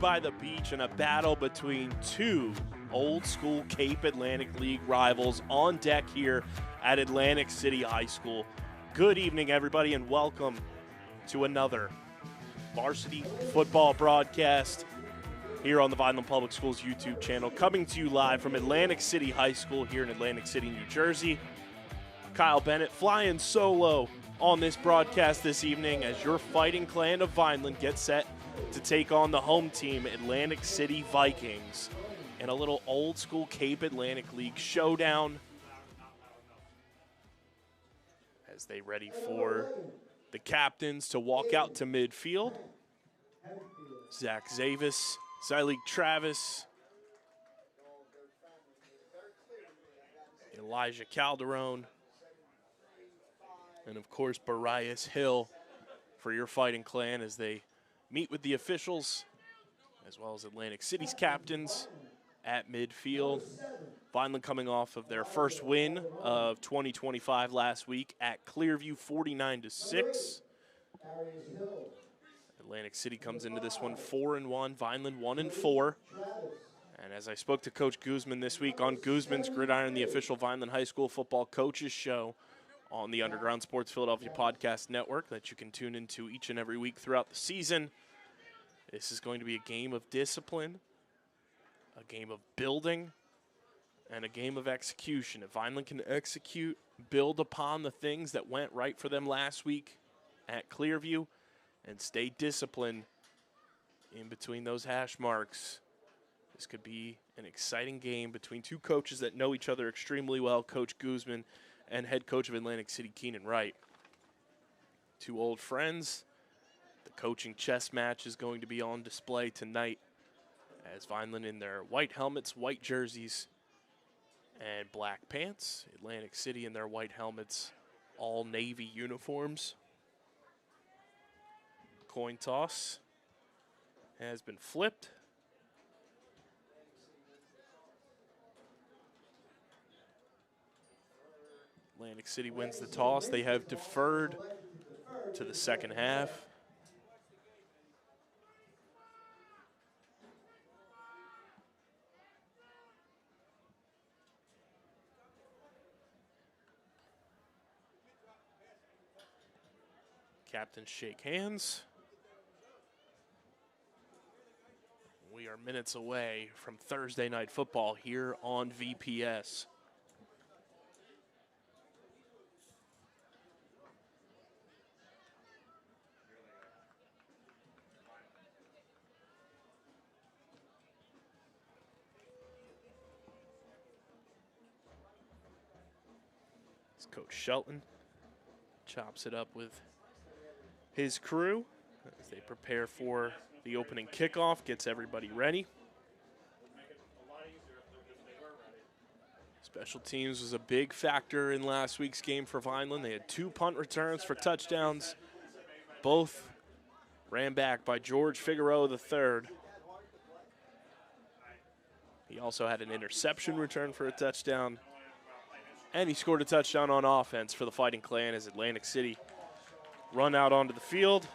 by the beach and a battle between two old-school Cape Atlantic League rivals on deck here at Atlantic City High School. Good evening, everybody, and welcome to another varsity football broadcast here on the Vineland Public Schools YouTube channel, coming to you live from Atlantic City High School here in Atlantic City, New Jersey. Kyle Bennett flying solo on this broadcast this evening as your fighting clan of Vineland gets set to take on the home team, Atlantic City Vikings, in a little old-school Cape Atlantic League showdown as they ready for the captains to walk out to midfield. Zach Zavis, Zyleek Travis, Elijah Calderon, and of course Barias Hill for your fighting clan as they meet with the officials as well as Atlantic City's captains at midfield. Vineland coming off of their first win of 2025 last week at Clearview, 49-6. Atlantic City comes into this one 4-1, Vineland 1-4. And as I spoke to Coach Guzman this week on Guzman's Gridiron, the official Vineland High School football coaches show on the Underground Sports Philadelphia Podcast Network that you can tune into each and every week throughout the season, this is going to be a game of discipline, a game of building, and a game of execution. If Vineland can execute, build upon the things that went right for them last week at Clearview, and stay disciplined in between those hash marks, this could be an exciting game between two coaches that know each other extremely well, Coach Guzman and head coach of Atlantic City, Keenan Wright. Two old friends. The coaching chess match is going to be on display tonight as Vineland in their white helmets, white jerseys, and black pants. Atlantic City in their white helmets, all navy uniforms. Coin toss has been flipped. Atlantic City wins the toss. They have deferred to the second half. Captains shake hands. We are minutes away from Thursday night football here on VPS. Coach Shelton chops it up with his crew as they prepare for the opening kickoff, gets everybody ready. Special teams was a big factor in last week's game for Vineland. They had 2 punt returns for touchdowns. Both ran back by George Figueroa III. He also had an interception return for a touchdown. And he scored a touchdown on offense for the Fighting Clan as Atlantic City run out onto the field.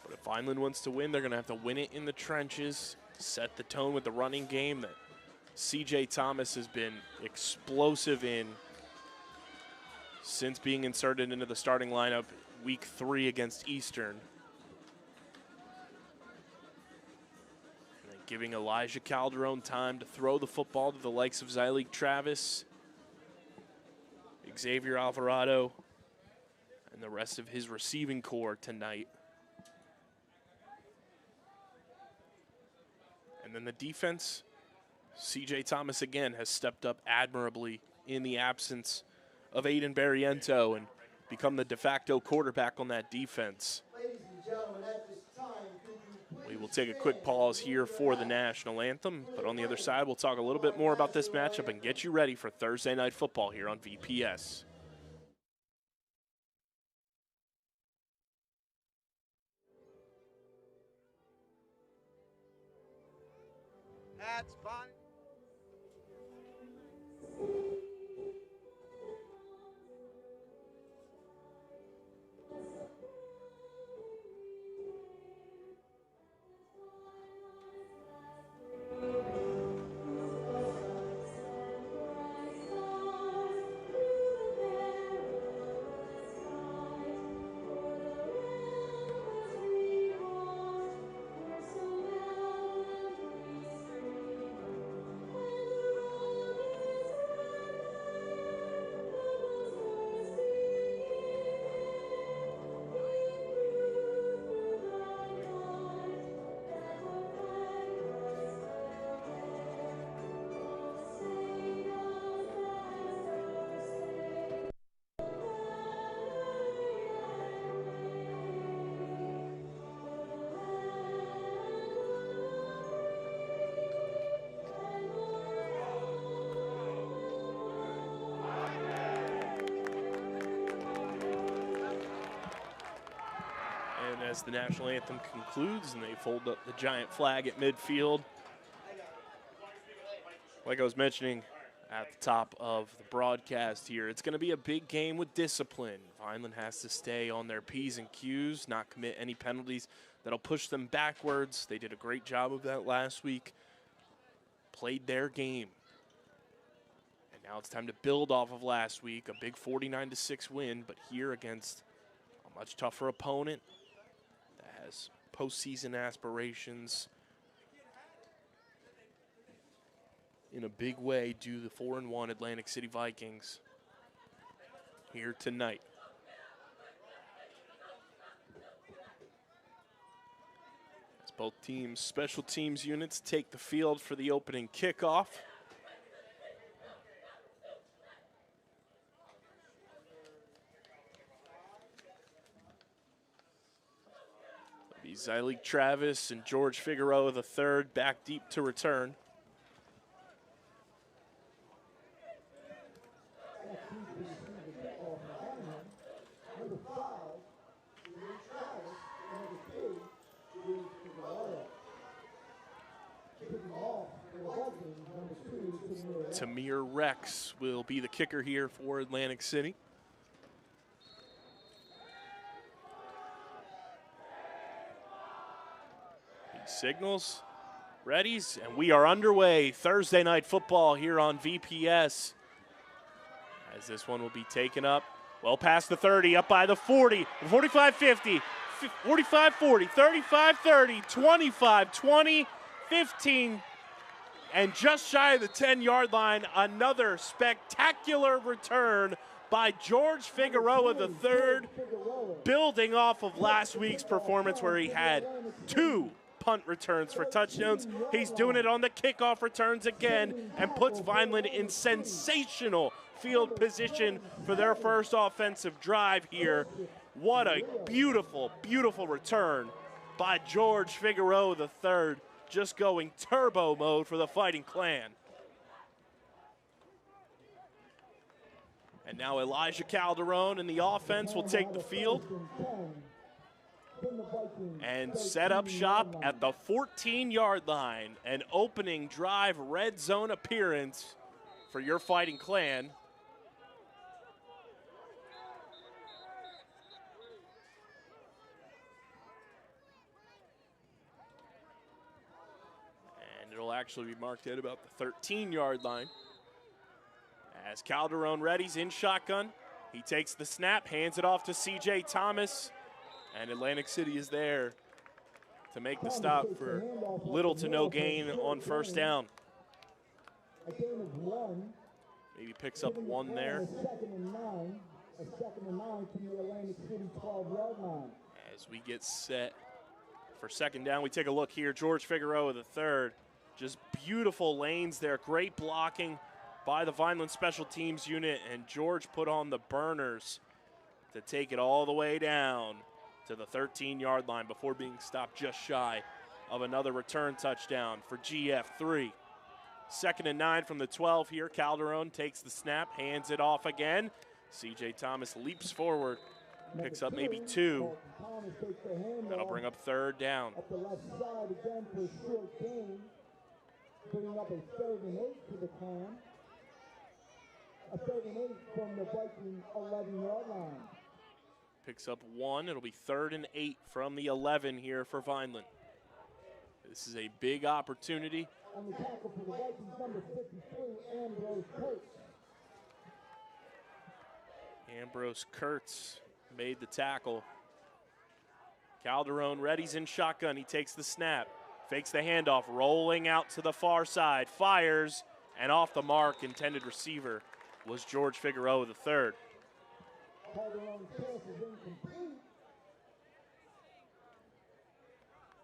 But if Vineland wants to win, they're going to have to win it in the trenches, set the tone with the running game that CJ Thomas has been explosive in since being inserted into the starting lineup week 3 against Eastern. And then giving Elijah Calderon time to throw the football to the likes of Zyleek Travis, Xavier Alvarado, and the rest of his receiving core tonight. And then the defense, CJ Thomas again has stepped up admirably in the absence of Aiden Barriento and become the de facto quarterback on that defense. We will take a quick pause here for the national anthem, but on the other side, we'll talk a little bit more about this matchup and get you ready for Thursday night football here on VPS. That's fine. as the national anthem concludes and they fold up the giant flag at midfield. Like I was mentioning at the top of the broadcast here, it's going to be a big game with discipline. Vineland has to stay on their P's and Q's, not commit any penalties that'll push them backwards. They did a great job of that last week, played their game. And now it's time to build off of last week, a big 49-6 win, but here against a much tougher opponent that has postseason aspirations in a big way due to the 4-1 Atlantic City Vikings here tonight. As both teams' special teams units take the field for the opening kickoff. It'll be Zyleek Travis and George Figueroa III back deep to return. Tamir Rex will be the kicker here for Atlantic City. He signals, readies, and we are underway. Thursday night football here on VPS. As this one will be taken up, well past the 30, up by the 40, 45-50, 45-40, 35-30, 25-20, 15, and just shy of the 10-yard line, another spectacular return by George Figueroa III, building off of last week's performance where he had 2 punt returns for touchdowns. He's doing it on the kickoff returns again and puts Vineland in sensational field position for their first offensive drive here. What a beautiful, beautiful return by George Figueroa III, just going turbo mode for the Fighting Clan. And now Elijah Calderon and the offense will take the field and set up shop at the 14-yard line. An opening drive red zone appearance for your Fighting Clan. It'll actually be marked at about the 13-yard line. As Calderon readies in shotgun, he takes the snap, hands it off to C.J. Thomas, and Atlantic City is there to make the stop for little to no gain on first down. Maybe picks up 1 there. As we get set for second down, we take a look here. George Figueroa III. Just beautiful lanes there. Great blocking by the Vineland special teams unit, and George put on the burners to take it all the way down to the 13-yard line before being stopped just shy of another return touchdown for GF3. 2nd and 9 from the 12 here. Calderon takes the snap, hands it off again. C.J. Thomas leaps forward, picks up maybe 2. That'll bring up 3rd down. Bringing up a 3rd and 8 to the Clan. A 3rd and 8 from the Viking 11-yard line. Picks up 1. It'll be 3rd and 8 from the 11 here for Vineland. This is a big opportunity. On the tackle for the Vikings, number 53, Ambrose Kurtz. Ambrose Kurtz made the tackle. Calderon readies in shotgun. He takes the snap. Fakes the handoff, rolling out to the far side, fires, and off the mark. Intended receiver was George Figueroa III. Calderon's pass is incomplete.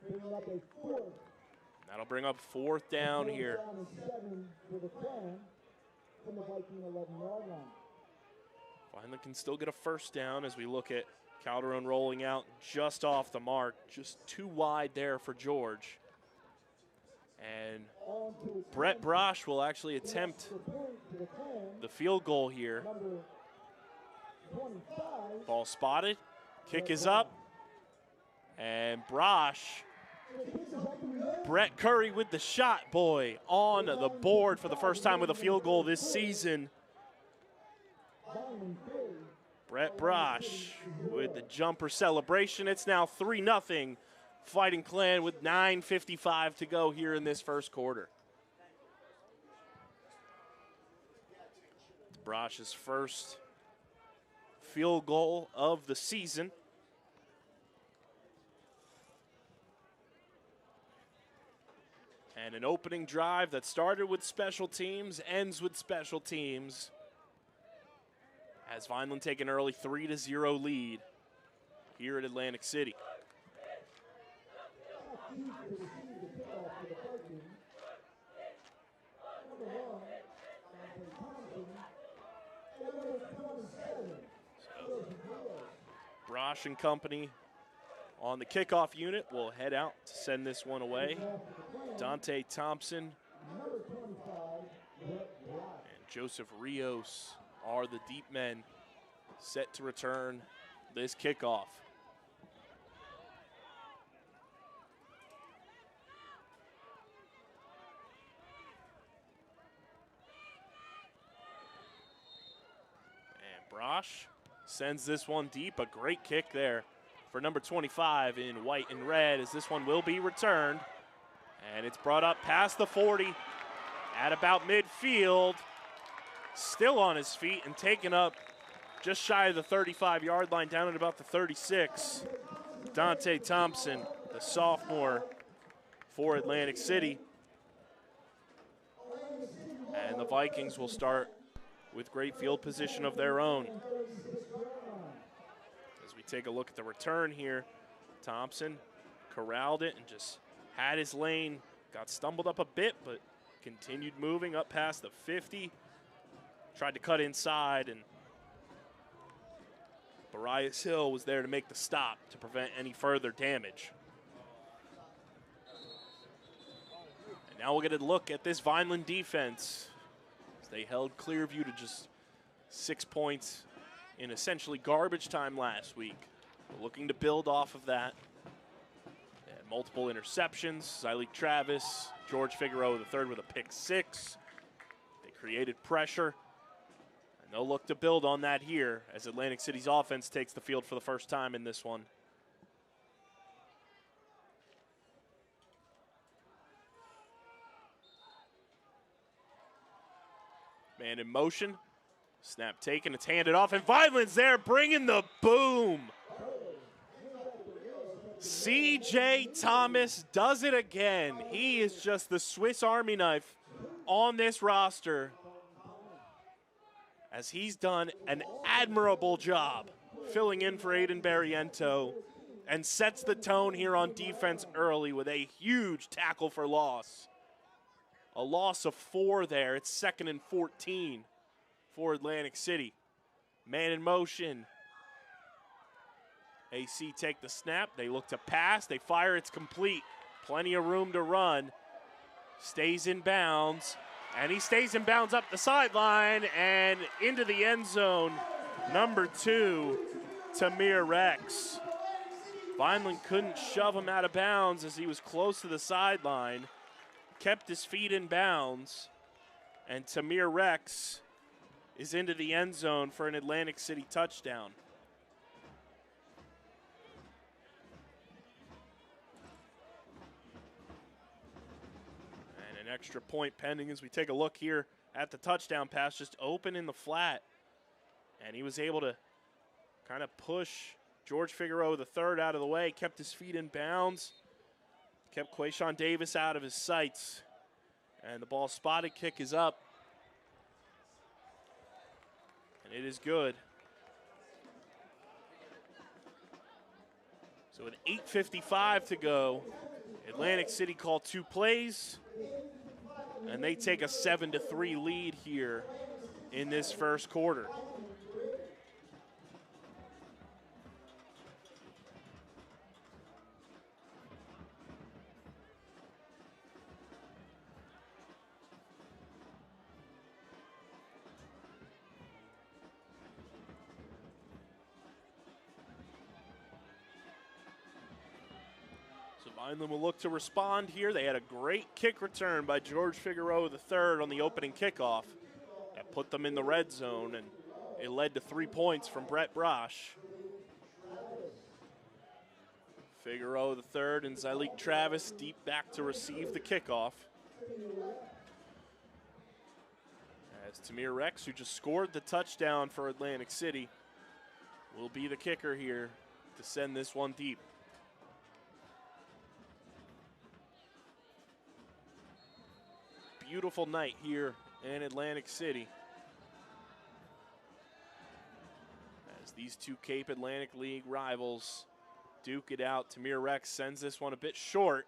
Bringing up a 4th. That'll bring up 4th down here. 4th down and 7 for the Clan from the Viking 11-yard line. Vineland can still get a 1st down as we look at Calderon rolling out just off the mark, just too wide there for George. And Brett Brosh will actually attempt the field goal here. Ball spotted. Kick is up. And Brosh, Brett Curry with the shot, boy, on the board for the first time with a field goal this season. Brett Brosh with the jumper celebration. It's now 3-0 Fighting Clan with 9:55 to go here in this first quarter. Brosh's first field goal of the season. And an opening drive that started with special teams, ends with special teams. As Vineland take an early 3-0 lead here at Atlantic City. Brosh and company on the kickoff unit will head out to send this one away. Dante Thompson and Joseph Rios are the deep men set to return this kickoff. And Brosh sends this one deep. A great kick there for number 25 in white and red, as this one will be returned. And it's brought up past the 40 at about midfield. Still on his feet and taken up just shy of the 35-yard line, down at about the 36. Dante Thompson, the sophomore for Atlantic City. And the Vikings will start with great field position of their own. As we take a look at the return here, Thompson corralled it and just had his lane, got stumbled up a bit, but continued moving up past the 50. Tried to cut inside, and Barias Hill was there to make the stop to prevent any further damage. And now we'll get a look at this Vineland defense, as they held Clearview to just 6 points in essentially garbage time last week. We're looking to build off of that. They had multiple interceptions. Zyleek Travis, George Figueroa III with a pick 6. They created pressure. And they'll look to build on that here as Atlantic City's offense takes the field for the first time in this one. Man in motion. Snap taken, it's handed off, and Vineland's there bringing the boom. C.J. Thomas does it again. He is just the Swiss Army knife on this roster, as he's done an admirable job filling in for Aiden Barriento and sets the tone here on defense early with a huge tackle for loss. A loss of 4 there. It's 2nd and 14 for Atlantic City. Man in motion. AC take the snap. They look to pass. They fire. It's complete. Plenty of room to run. Stays in bounds. And he stays in bounds up the sideline and into the end zone. Number 2, Tamir Rex. Vineland couldn't shove him out of bounds as he was close to the sideline. Kept his feet in bounds. And Tamir Rex is into the end zone for an Atlantic City touchdown. An extra point pending as we take a look here at the touchdown pass, just open in the flat. And he was able to kind of push George Figueroa III out of the way, kept his feet in bounds, kept Quayshawn Davis out of his sights. And the ball spotted, kick is up. And it is good. So with 8:55 to go, Atlantic City called 2 plays. And they take a 7-3 lead here in this first quarter. Vineland will look to respond here. They had a great kick return by George Figueroa III on the opening kickoff that put them in the red zone, and it led to 3 points from Brett Brosh. Figueroa III and Zyleek Travis deep back to receive the kickoff. As Tamir Rex, who just scored the touchdown for Atlantic City, will be the kicker here to send this one deep. Beautiful night here in Atlantic City, as these two Cape Atlantic League rivals duke it out. Tamir Rex sends this one a bit short.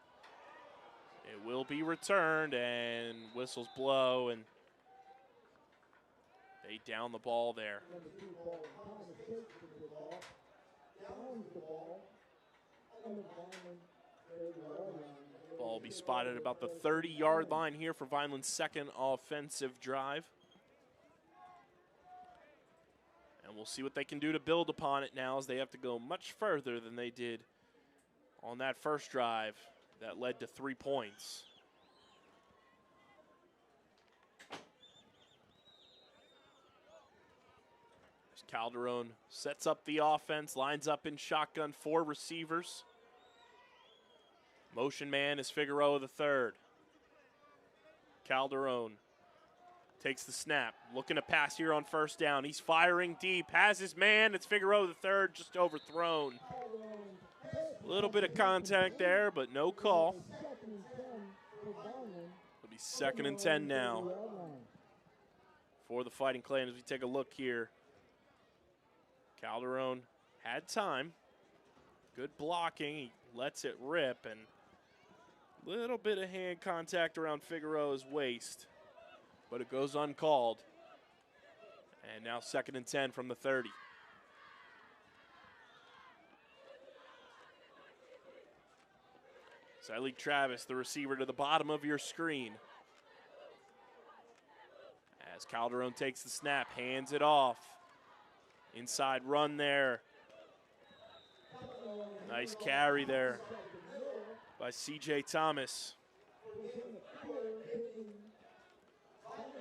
It will be returned, and whistles blow, and they down the ball there. Ball will be spotted about the 30-yard line here for Vineland's second offensive drive. And we'll see what they can do to build upon it now, as they have to go much further than they did on that first drive that led to 3 points. As Calderon sets up the offense, lines up in shotgun, 4 receivers. Motion man is Figueroa III. Calderon takes the snap, looking to pass here on first down. He's firing deep, has his man. It's Figueroa III, just overthrown. A little bit of contact there, but no call. It'll be 2nd and 10 now for the Fighting Clan as we take a look here. Calderon had time. Good blocking. He lets it rip, and a little bit of hand contact around Figueroa's waist, but it goes uncalled. And now 2nd and 10 from the 30. Zyleek Travis, the receiver, to the bottom of your screen. As Calderon takes the snap, hands it off. Inside run there. Nice carry there by C.J. Thomas.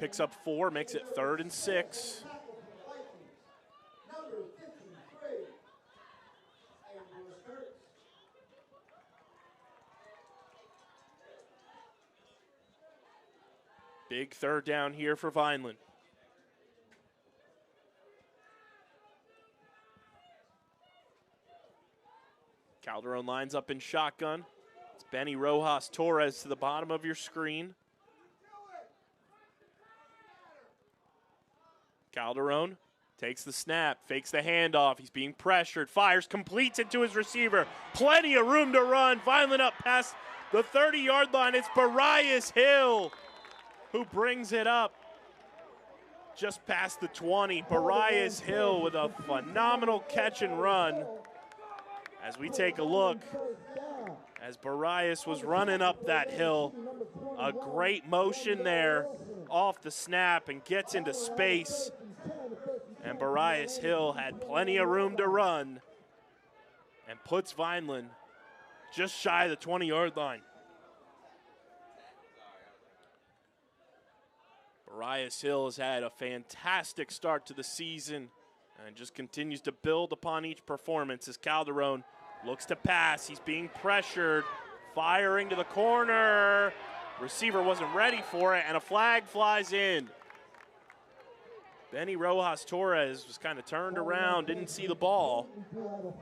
Picks up 4, makes it 3rd and 6. Big 3rd down here for Vineland. Calderon lines up in shotgun. It's Benny Rojas Torres to the bottom of your screen. Calderon takes the snap, fakes the handoff. He's being pressured, fires, completes it to his receiver. Plenty of room to run. Vineland up past the 30-yard line. It's Barias Hill who brings it up just past the 20. Barias Hill with a phenomenal catch and run. As we take a look, as Barias was running up that hill, a great motion there off the snap and gets into space. And Barias Hill had plenty of room to run and puts Vineland just shy of the 20-yard line. Barias Hill has had a fantastic start to the season and just continues to build upon each performance as Calderon looks to pass. He's being pressured, firing to the corner. Receiver wasn't ready for it, and a flag flies in. Benny Rojas Torres was kind of turned around, didn't see the ball. And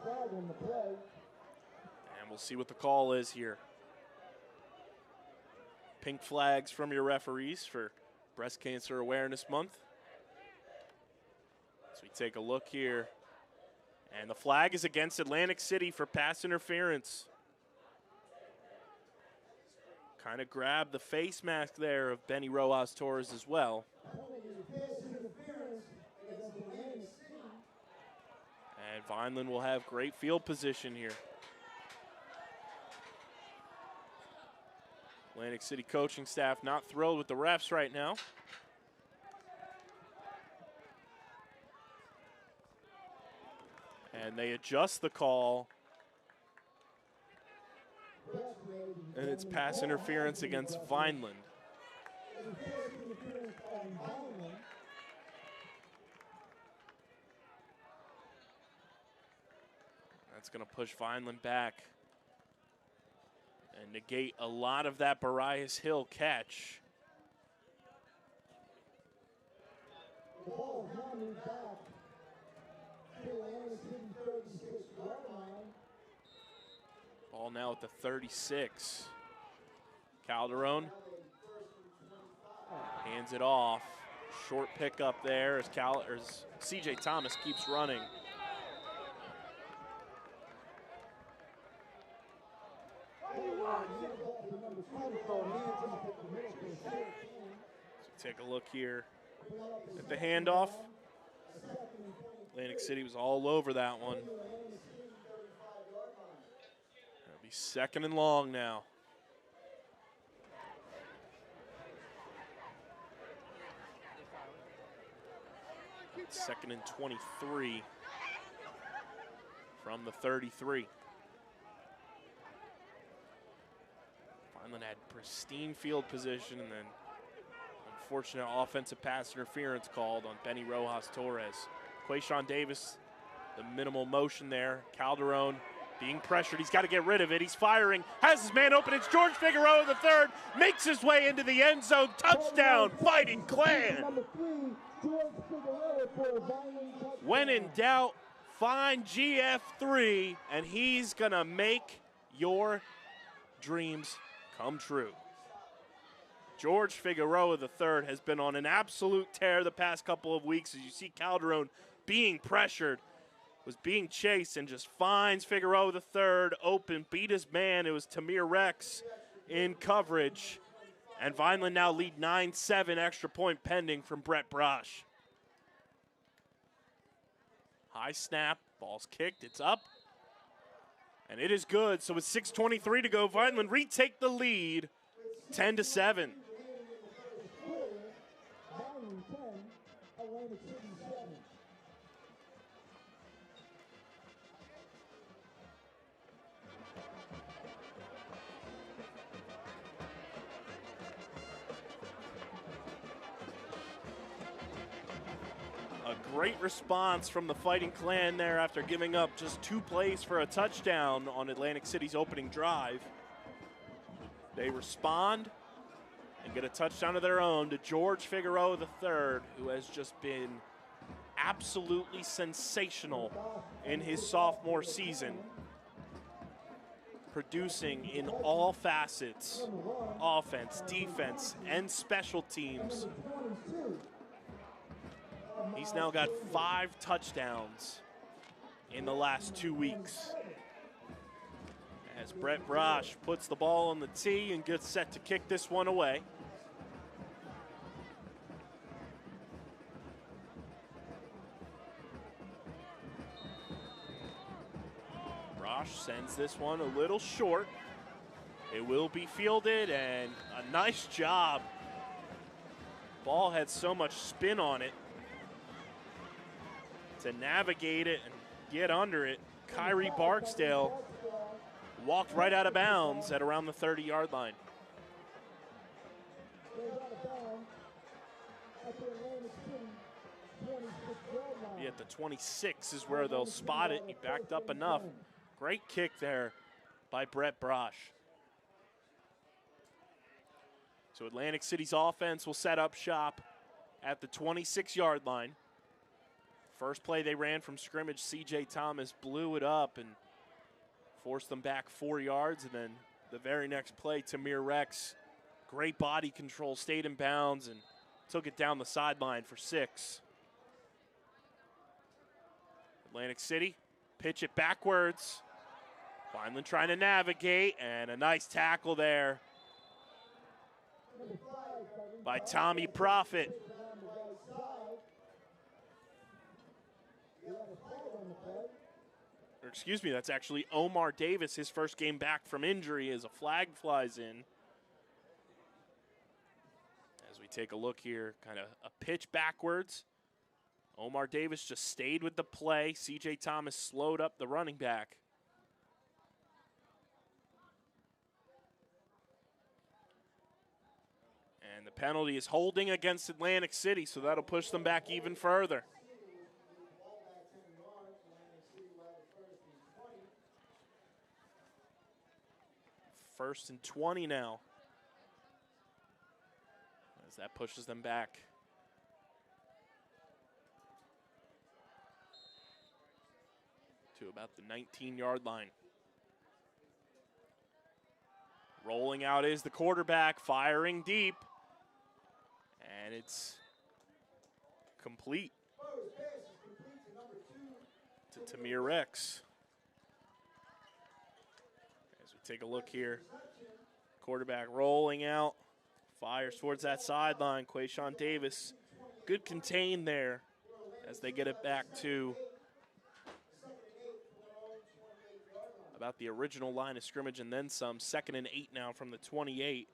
we'll see what the call is here. Pink flags from your referees for Breast Cancer Awareness Month. So we take a look here. And the flag is against Atlantic City for pass interference. Kind of grabbed the face mask there of Benny Rojas Torres as well. And Vineland will have great field position here. Atlantic City coaching staff not thrilled with the refs right now. And they adjust the call And it's pass interference against Vineland. That's going to push Vineland back and negate a lot of that Barias Hill catch. The ball is now moved back to Atlantic City 36-yard line. Ball now at the 36. Calderon hands it off. Short pickup there as CJ Thomas keeps running. So take a look here at the handoff. Atlantic City was all over that one. That'll be 2nd and long now. It's 2nd and 23 from the 33. Vineland had pristine field position, and then unfortunate offensive pass interference called on Benny Rojas Torres. Quayshawn Davis, the minimal motion there. Calderon being pressured. He's got to get rid of it. He's firing. Has his man open. It's George Figueroa III. Makes his way into the end zone. Touchdown, Fighting Clan. When in doubt, find GF3, and he's going to make your dreams come true. George Figueroa III has been on an absolute tear the past couple of weeks. As you see Calderon being pressured, was being chased, and just finds Figueroa III open, beat his man. It was Tamir Rex in coverage. And Vineland now lead 9-7, extra point pending from Brett Brosh. High snap, ball's kicked, it's up. And it is good, so with 6:23 to go, Vineland retake the lead, 10-7. Great response from the Fighting Clan there after giving up just 2 plays for a touchdown on Atlantic City's opening drive. They respond and get a touchdown of their own to George Figueroa III, who has just been absolutely sensational in his sophomore season, producing in all facets, offense, defense, and special teams. He's now got 5 touchdowns in the last 2 weeks. As Brett Brosh puts the ball on the tee and gets set to kick this one away. Brosh sends this one a little short. It will be fielded, and a nice job. Ball had so much spin on it. To navigate it and get under it, Kyrie Barksdale walked right out of bounds at around the 30-yard line. Be at the 26 is where they'll spot it. He backed up enough. Great kick there by Brett Brosh. So Atlantic City's offense will set up shop at the 26-yard line. First play they ran from scrimmage, CJ Thomas blew it up and forced them back 4 yards. And then the very next play, Tamir Rex, great body control, stayed in bounds and took it down the sideline for 6. Atlantic City, pitch it backwards. Vineland trying to navigate, and a nice tackle there by Tommy Profit. Or excuse me, that's actually Omar Davis, his first game back from injury, as a flag flies in. As we take a look here, kind of a pitch backwards. Omar Davis just stayed with the play. CJ Thomas slowed up the running back. And the penalty is holding against Atlantic City, so that'll push them back even further. First and 20 now, as that pushes them back. To about the 19-yard line. Rolling out is the quarterback, firing deep. And it's complete to Tamir Rex. As we take a look here, quarterback rolling out, fires towards that sideline. Quayshawn Davis, good contain there as they get it back to about the original line of scrimmage and then some. 2nd and 8 now from the 28.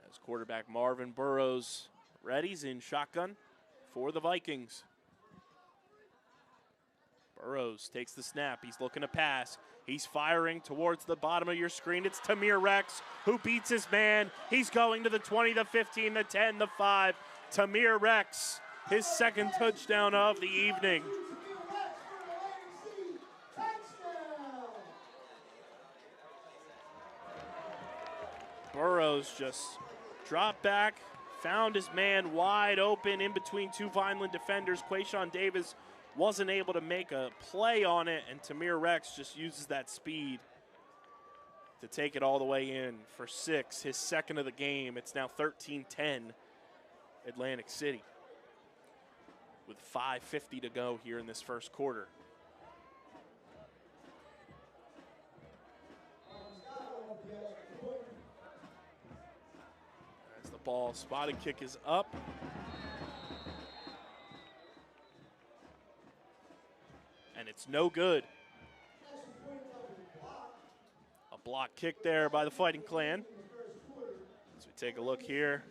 As quarterback Marvin Burrows readies in shotgun for the Vikings. Burrows takes the snap. He's looking to pass. He's firing towards the bottom of your screen. It's Tamir Rex who beats his man. He's going to the 20, the 15, the 10, the 5. Tamir Rex, his 2nd touchdown of the evening. Burrows just dropped back, found his man wide open in between 2 Vineland defenders. Quayshawn Davis wasn't able to make a play on it, and Tamir Rex just uses that speed to take it all the way in for 6, his 2nd of the game. It's now 13-10 Atlantic City with 5:50 to go here in this first quarter. Ball spotted kick is up. And it's no good. A block kick there by the Fighting Clan. As we take a look here.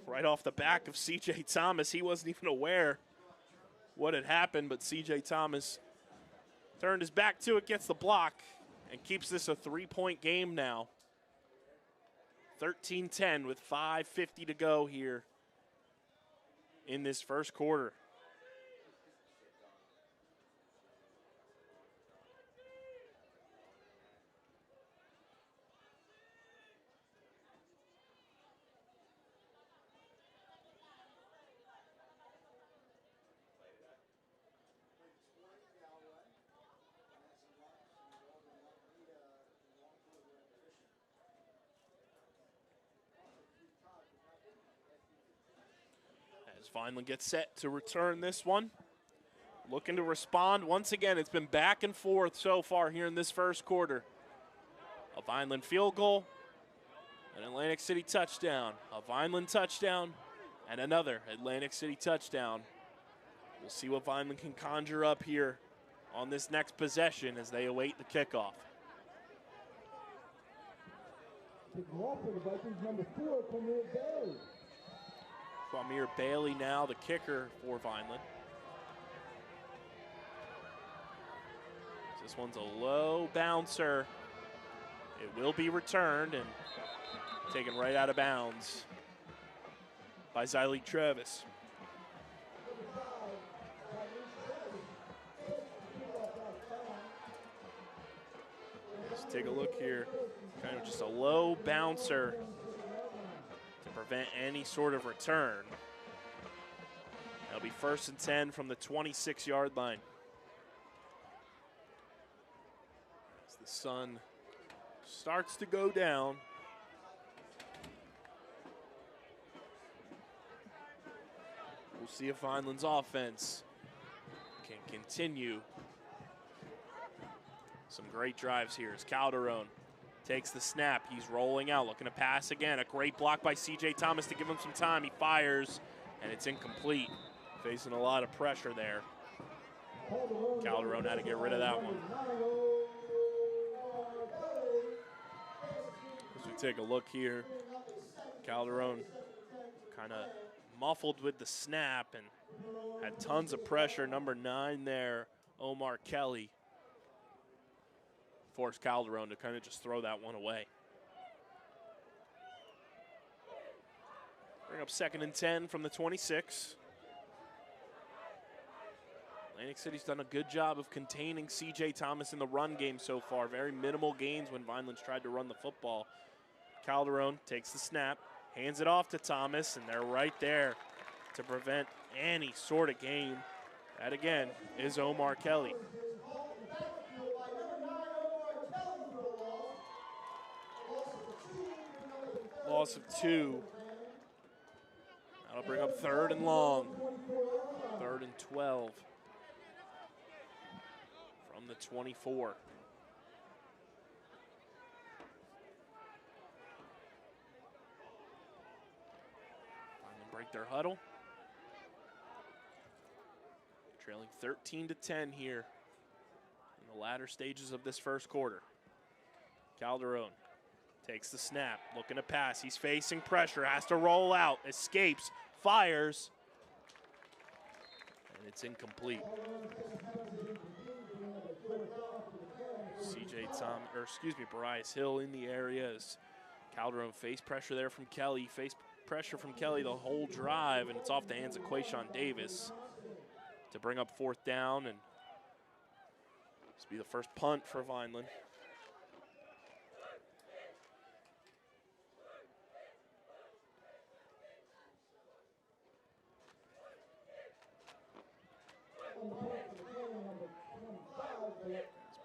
Right off the back of C.J. Thomas. He wasn't even aware what had happened, but C.J. Thomas turned his back to it, gets the block, and keeps this a 3-point game now. 13-10 with 5:50 to go here in this first quarter. Vineland gets set to return this one. Looking to respond. Once again, it's been back and forth so far here in this first quarter. A Vineland field goal, an Atlantic City touchdown, a Vineland touchdown, and another Atlantic City touchdown. We'll see what Vineland can conjure up here on this next possession as they await the kickoff. Kicking off for the Vikings, number 4, Tamir Bailey. Kwamir Bailey now the kicker for Vineland. This one's a low bouncer. It will be returned and taken right out of bounds by Zylee Travis. Let's take a look here. Kind of just a low bouncer to prevent any sort of return. That'll be 1st and 10 from the 26-yard line. As the sun starts to go down. We'll see if Vineland's offense can continue some great drives here as Calderon takes the snap. He's rolling out, looking to pass again. A great block by C.J. Thomas to give him some time. He fires, and it's incomplete. Facing a lot of pressure there. Calderon had to get rid of that one. As we take a look here, Calderon kind of muffled with the snap and had tons of pressure. Number 9 there, Omar Kelly, forced Calderon to kind of just throw that one away. Bring up 2nd and 10 from the 26. Atlantic City's done a good job of containing C.J. Thomas in the run game so far. Very minimal gains when Vineland's tried to run the football. Calderon takes the snap, hands it off to Thomas, and they're right there to prevent any sort of gain. That, again, is Omar Kelly. Loss of 2. That'll bring up 3rd and long. 3rd and 12. From the 24. Finally break their huddle. Trailing 13-10 here in the latter stages of this first quarter. Calderon takes the snap, looking to pass. He's facing pressure, has to roll out, escapes, fires, and it's incomplete. Bryce Hill in the area as Calderon faced pressure there from Kelly, faced pressure from Kelly the whole drive, and it's off the hands of Quayshawn Davis to bring up 4th down, and this will be the first punt for Vineland.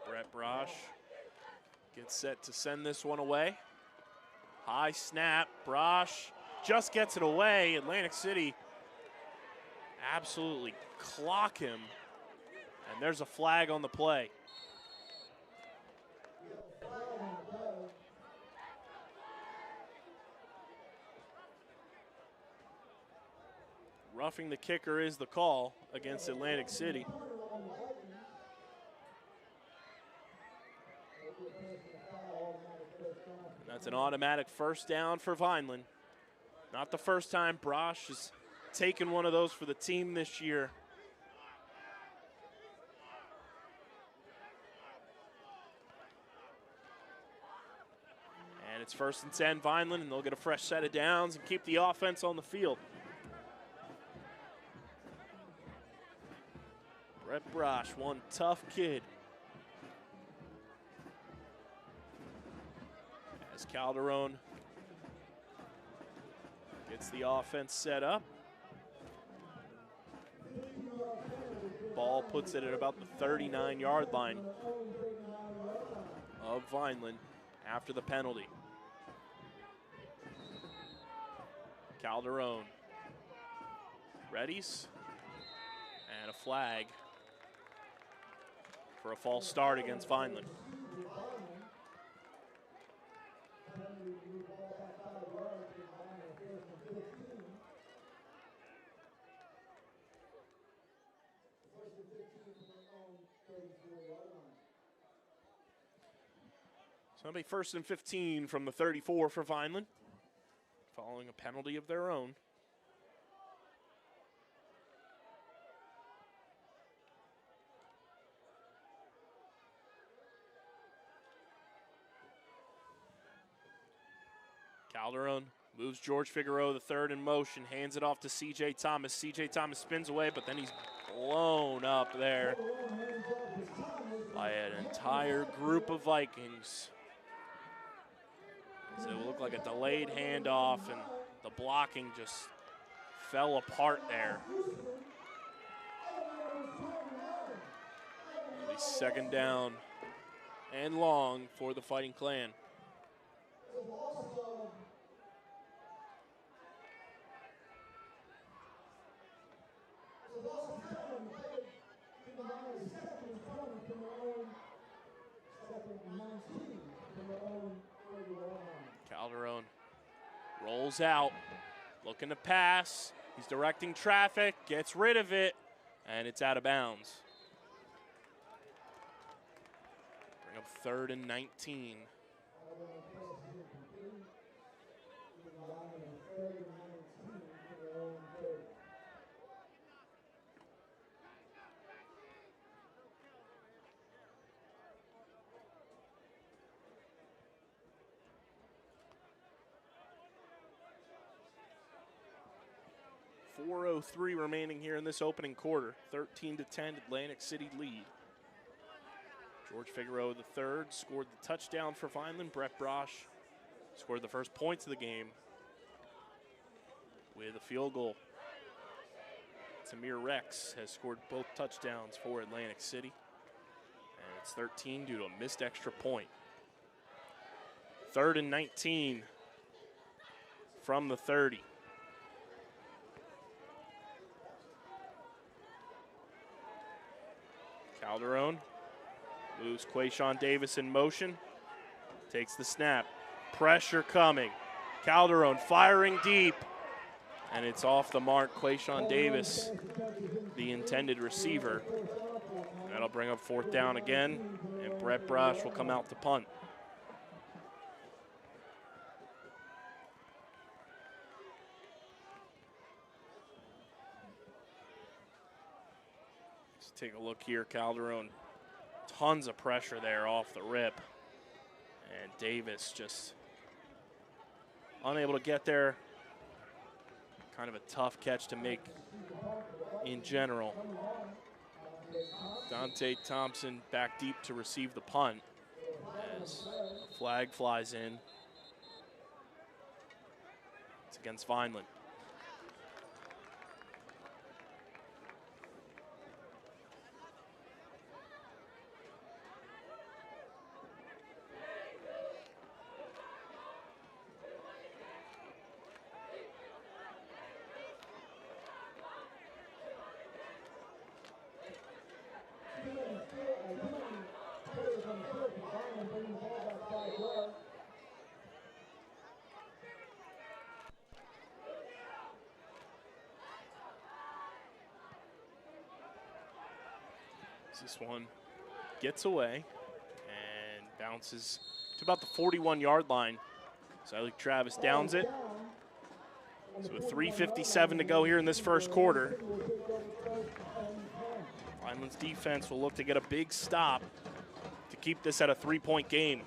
Brett Brosh gets set to send this one away. High snap, Brosh just gets it away. Atlantic City absolutely clock him, and there's a flag on the play. Roughing the kicker is the call against Atlantic City. That's an automatic 1st down for Vineland. Not the first time Brosh has taken one of those for the team this year. And it's 1st and 10 Vineland, and they'll get a fresh set of downs and keep the offense on the field. Brett Brosh, one tough kid. As Calderon gets the offense set up. Ball puts it at about the 39-yard line of Vineland after the penalty. Calderon readies, and a flag for a false start against Vineland. So it'll be 1st and 15 from the 34 for Vineland, following a penalty of their own. Calderon moves George Figueroa, the 3rd in motion, hands it off to C.J. Thomas. C.J. Thomas spins away, but then he's blown up there by an entire group of Vikings. So it looked like a delayed handoff, and the blocking just fell apart there. It'll be 2nd down and long for the Fighting Clan. Calderon rolls out, looking to pass. He's directing traffic, gets rid of it, and it's out of bounds. Bring up 3rd and 19. 4:03 remaining here in this opening quarter. 13-10 Atlantic City lead. George Figueroa III scored the touchdown for Vineland. Brett Brosh scored the first points of the game with a field goal. Tamir Rex has scored both touchdowns for Atlantic City. And it's 13 due to a missed extra point. 3rd and 19 from the 30. Calderon moves Quayshawn Davis in motion. Takes the snap. Pressure coming. Calderon firing deep. And it's off the mark. Quayshawn Davis, the intended receiver. That'll bring up 4th down again. And Brett Brush will come out to punt. Let's take a look here. Calderon, tons of pressure there off the rip. And Davis just unable to get there. Kind of a tough catch to make in general. Dante Thompson back deep to receive the punt as a flag flies in. It's against Vineland. This one gets away and bounces to about the 41-yard line. So Luke Travis downs it. So with 3:57 to go here in this first quarter, Vineland's defense will look to get a big stop to keep this at a 3-point game.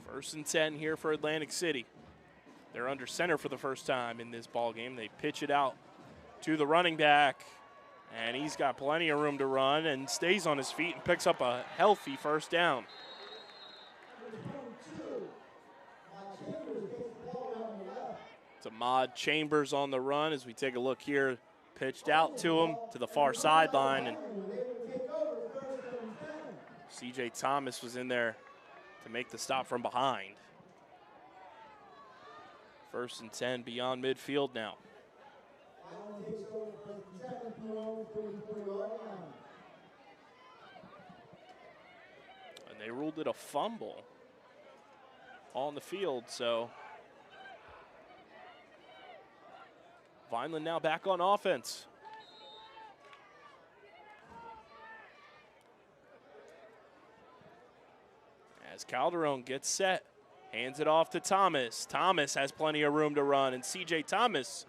First and 10 here for Atlantic City. They're under center for the first time in this ball game. They pitch it out to the running back, and he's got plenty of room to run and stays on his feet and picks up a healthy first down. It's Ahmad Chambers on the run as we take a look here. Pitched out to him to the far sideline, and C.J. Thomas was in there to make the stop from behind. First and 10 beyond midfield now. And they ruled it a fumble on the field, so Vineland now back on offense. As Calderon gets set, hands it off to Thomas. Thomas has plenty of room to run, and C.J. Thomas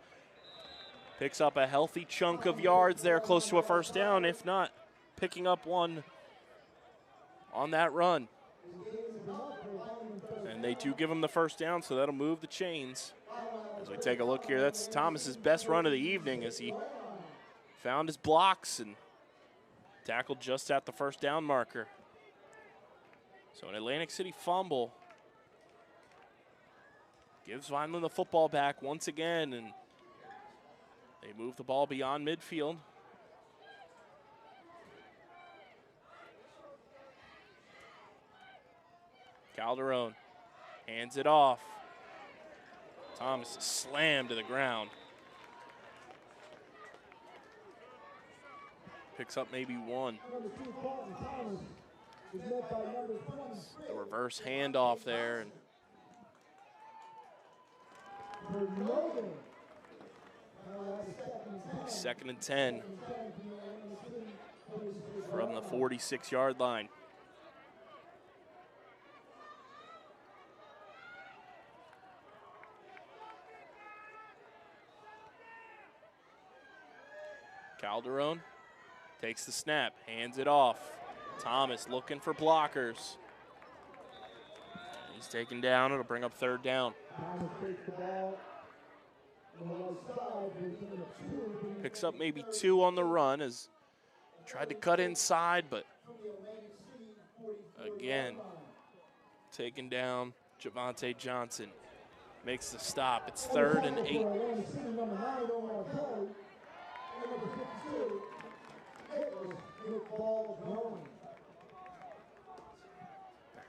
picks up a healthy chunk of yards there, close to a first down, if not picking up one on that run. And they do give him the first down, so that'll move the chains. As we take a look here, that's Thomas's best run of the evening as he found his blocks and tackled just at the first down marker. So an Atlantic City fumble gives Vineland the football back once again, and they move the ball beyond midfield. Calderon hands it off. Thomas slammed to the ground. Picks up maybe one. The reverse handoff there, and for Logan. 2nd and 10 from the 46-yard line. Calderon takes the snap, hands it off. Thomas looking for blockers. He's taken down. It'll bring up 3rd down. Picks up maybe 2 on the run as tried to cut inside, but again, taken down. Javante Johnson makes the stop. It's 3rd and 8.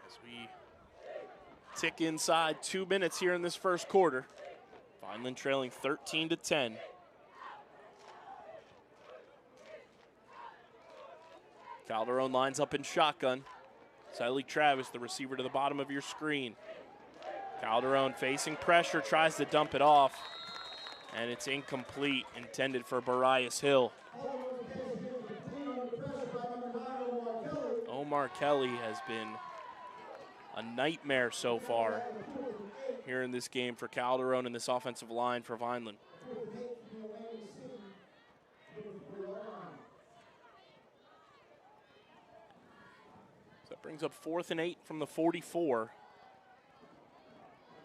As we tick inside 2 minutes here in this first quarter. Vineland trailing 13-10. Calderon lines up in shotgun. Siley Travis, the receiver to the bottom of your screen. Calderon facing pressure, tries to dump it off, and it's incomplete, intended for Barias Hill. Omar Kelly has been a nightmare so far here in this game for Calderon and this offensive line for Vineland. So that brings up 4th and 8 from the 44.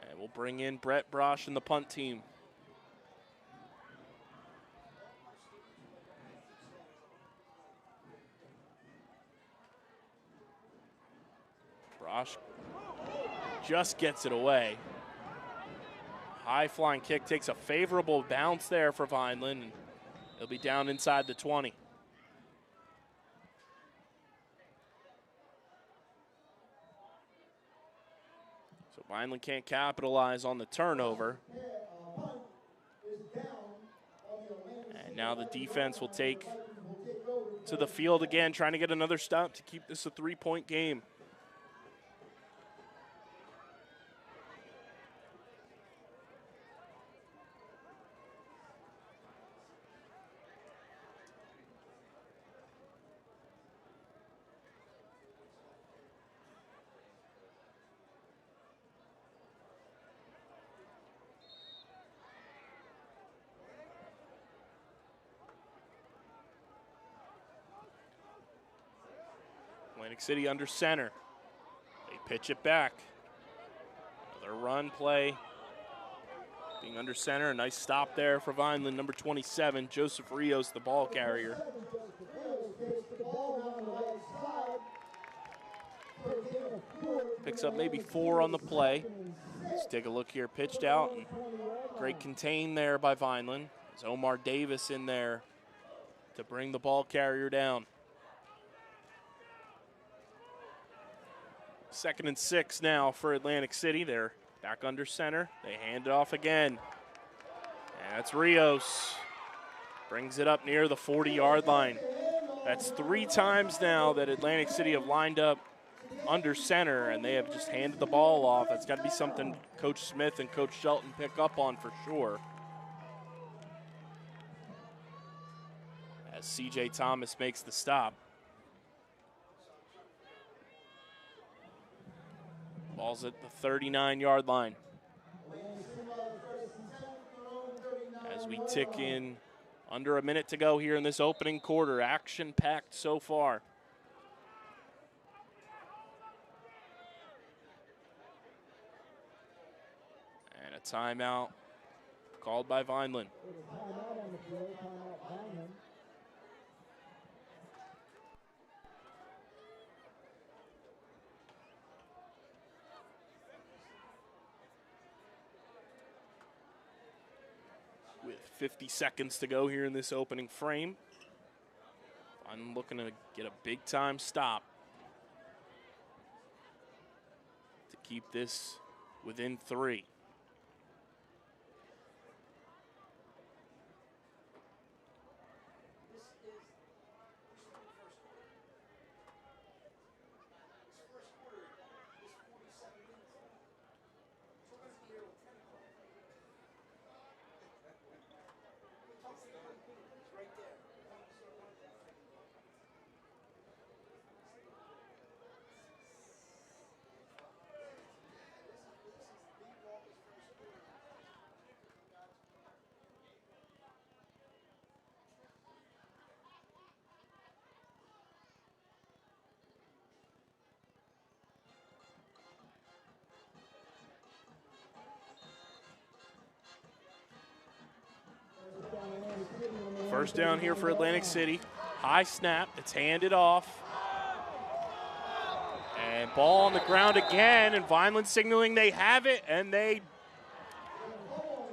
And we'll bring in Brett Brosh and the punt team. Brosh just gets it away. High flying kick takes a favorable bounce there for Vineland, and it'll be down inside the 20. So Vineland can't capitalize on the turnover. And now the defense will take to the field again, trying to get another stop to keep this a 3-point game. Atlantic City under center. They pitch it back. Another run play. Being under center, a nice stop there for Vineland. Number 27, Joseph Rios, the ball carrier. Picks up maybe 4 on the play. Let's take a look here. Pitched out. And great contain there by Vineland. There's Omar Davis in there to bring the ball carrier down. 2nd and 6 now for Atlantic City. They're back under center. They hand it off again. And that's Rios. Brings it up near the 40-yard line. That's 3 times now that Atlantic City have lined up under center, and they have just handed the ball off. That's got to be something Coach Smith and Coach Shelton pick up on for sure. As C.J. Thomas makes the stop. Ball's at the 39-yard line. As we tick in under a minute to go here in this opening quarter. Action-packed so far. And a timeout called by Vineland. With 50 seconds to go here in this opening frame. I'm looking to get a big-time stop to keep this within 3. First down here for Atlantic City. High snap. It's handed off. And ball on the ground again, and Vineland signaling they have it, and they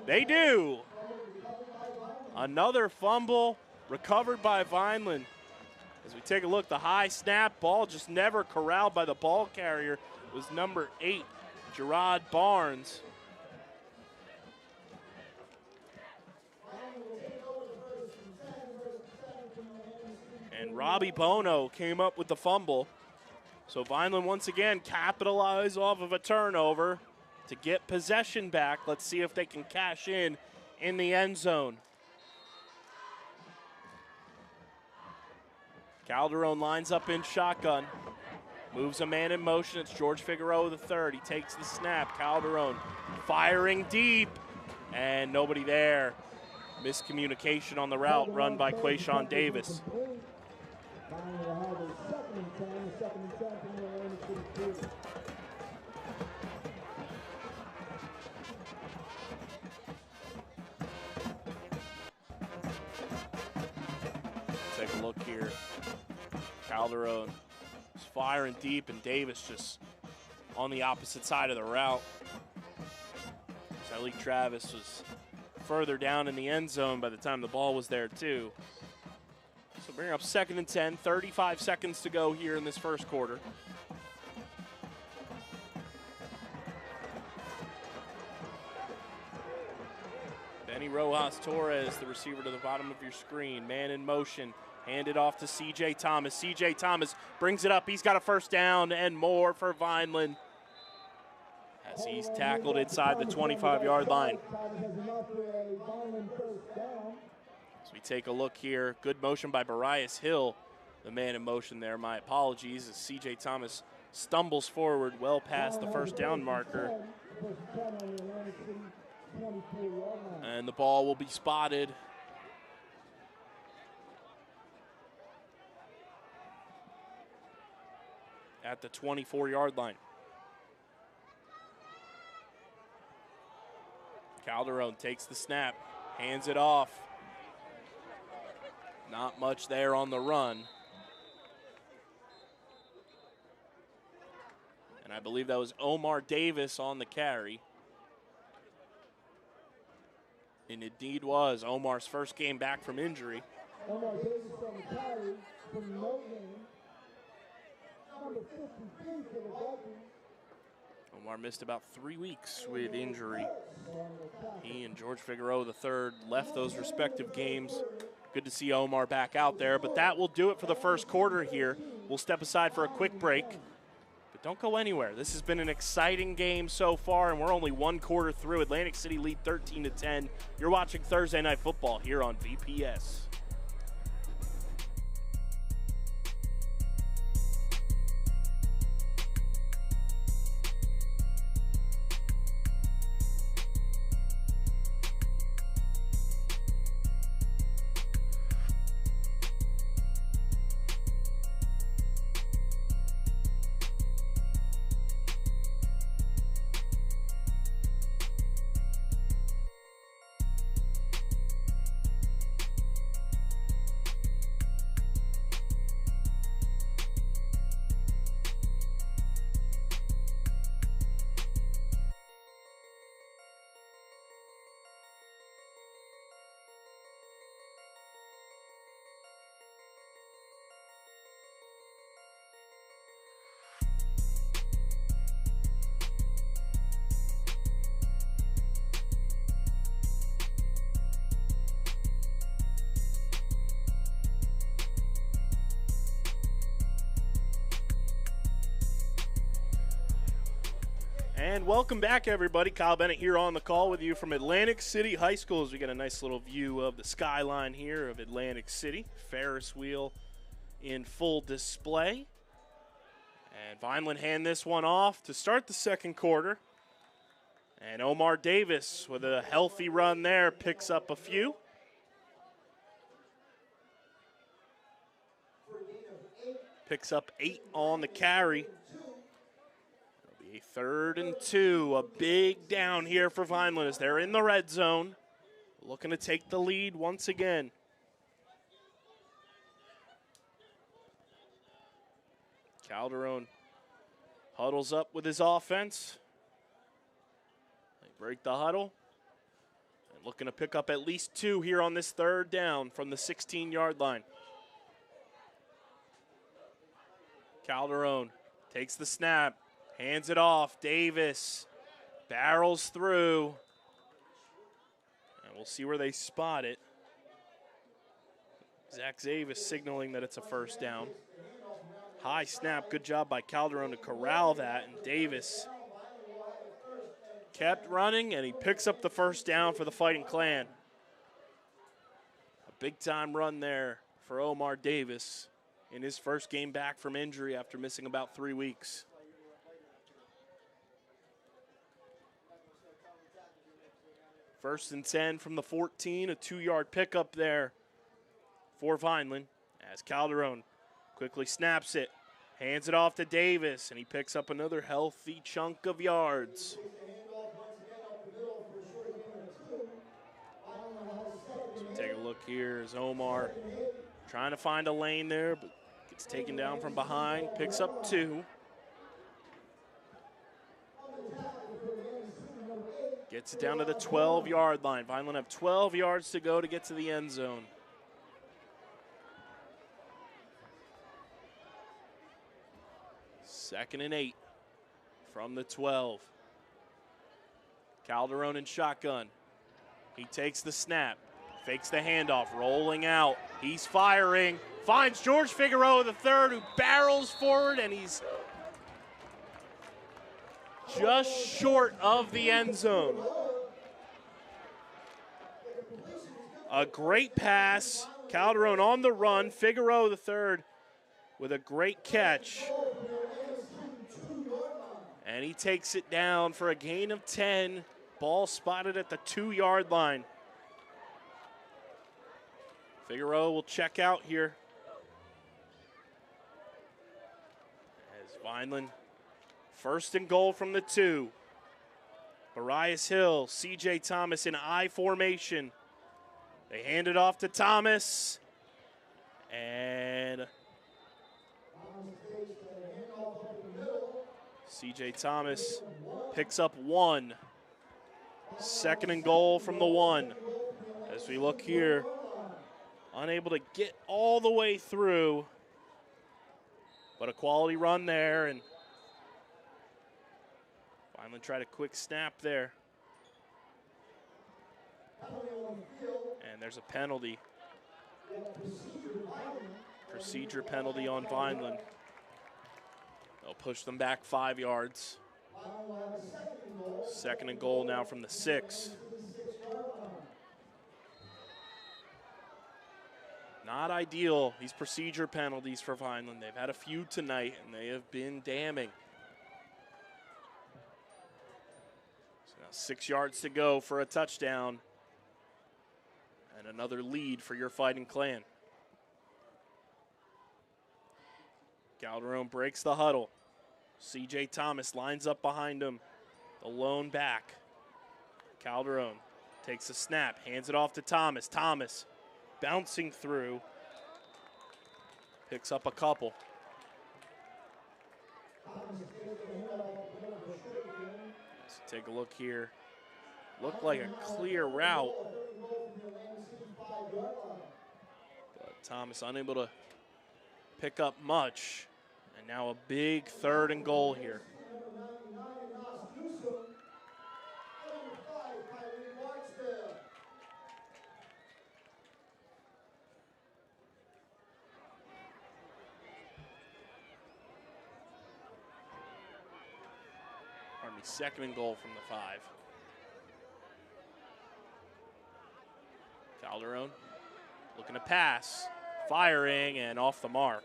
do. Another fumble recovered by Vineland. As we take a look, the high snap ball just never corralled by the ball carrier. It was number 8, Gerard Barnes. And Robbie Bono came up with the fumble. So Vineland once again capitalize off of a turnover to get possession back. Let's see if they can cash in the end zone. Calderon lines up in shotgun. Moves a man in motion. It's George Figueroa III. He takes the snap. Calderon firing deep. And nobody there. Miscommunication on the route run by Quayshawn Davis. Take a look here. Calderon is firing deep, and Davis just on the opposite side of the route. Sally Travis was further down in the end zone by the time the ball was there too. So bring up 2nd and 10, 35 seconds to go here in this first quarter. Benny Rojas Torres, the receiver to the bottom of your screen. Man in motion, handed off to C.J. Thomas. C.J. Thomas brings it up. He's got a first down and more for Vineland as he's tackled inside the 25-yard line. As we take a look here, good motion by Barias Hill, the man in motion there. My apologies as C.J. Thomas stumbles forward well past the first down marker. And the ball will be spotted at the 24-yard line. Calderon takes the snap, hands it off. Not much there on the run. And I believe that was Omar Davis on the carry. And it indeed was Omar's first game back from injury. Omar Davis on the carry from Notre Dame. Number 53 for the Vikings. Omar missed about 3 weeks with injury. He and George Figueroa III left those respective games. Good to see Omar back out there, but that will do it for the first quarter here. We'll step aside for a quick break, but don't go anywhere. This has been an exciting game so far, and we're only one quarter through. Atlantic City lead 13-10. You're watching Thursday Night Football here on VPS. And welcome back, everybody. Kyle Bennett here on the call with you from Atlantic City High School as we get a nice little view of the skyline here of Atlantic City. Ferris wheel in full display. And Vineland hand this one off to start the second quarter. And Omar Davis with a healthy run there picks up a few. Picks up 8 on the carry. 3rd and 2, a big down here for Vineland as they're in the red zone, looking to take the lead once again. Calderon huddles up with his offense. They break the huddle. And looking to pick up at least 2 here on this 3rd down from the 16-yard line. Calderon takes the snap, hands it off. Davis barrels through. And we'll see where they spot it. Zach Zavis signaling that it's a 1st down. High snap, good job by Calderon to corral that, and Davis kept running, and he picks up the 1st down for the Fighting Clan. A big-time run there for Omar Davis in his 1st game back from injury after missing about 3 weeks. First and 10 from the 14, a 2-yard pickup there for Vineland as Calderon quickly snaps it, hands it off to Davis, and he picks up another healthy chunk of yards. So take a look here as Omar trying to find a lane there, but gets taken down from behind, picks up 2. Gets it down to the 12-yard line. Vineland have 12 yards to go to get to the end zone. Second and 8 from the 12. Calderon in shotgun. He takes the snap, fakes the handoff, rolling out. He's firing, finds George Figueroa III, who barrels forward, and he's just short of the end zone. A great pass. Calderon on the run. Figueroa III with a great catch. And he takes it down for a gain of 10. Ball spotted at the 2-yard line. Figueroa will check out here. As Vineland, 1st and goal from the 2. Barias Hill, C.J. Thomas in I formation. They hand it off to Thomas. And C.J. Thomas picks up 1. 2nd and goal from the 1. As we look here, unable to get all the way through, but a quality run there, and finally tried a quick snap there. And there's a penalty. Procedure penalty on Vineland. They'll push them back 5 yards. 2nd and goal now from the 6. Not ideal, these procedure penalties for Vineland. They've had a few tonight, and they have been damning. So now 6 yards to go for a touchdown. And another lead for your Fighting Clan. Calderon breaks the huddle. C.J. Thomas lines up behind him. The lone back. Calderon takes a snap, hands it off to Thomas. Thomas bouncing through. Picks up a couple. So take a look here. Looked like a clear route. But Thomas unable to pick up much. And now a big 3rd and goal here. Pardon me, 2nd and goal from the 5. Calderon looking to pass, firing, and off the mark.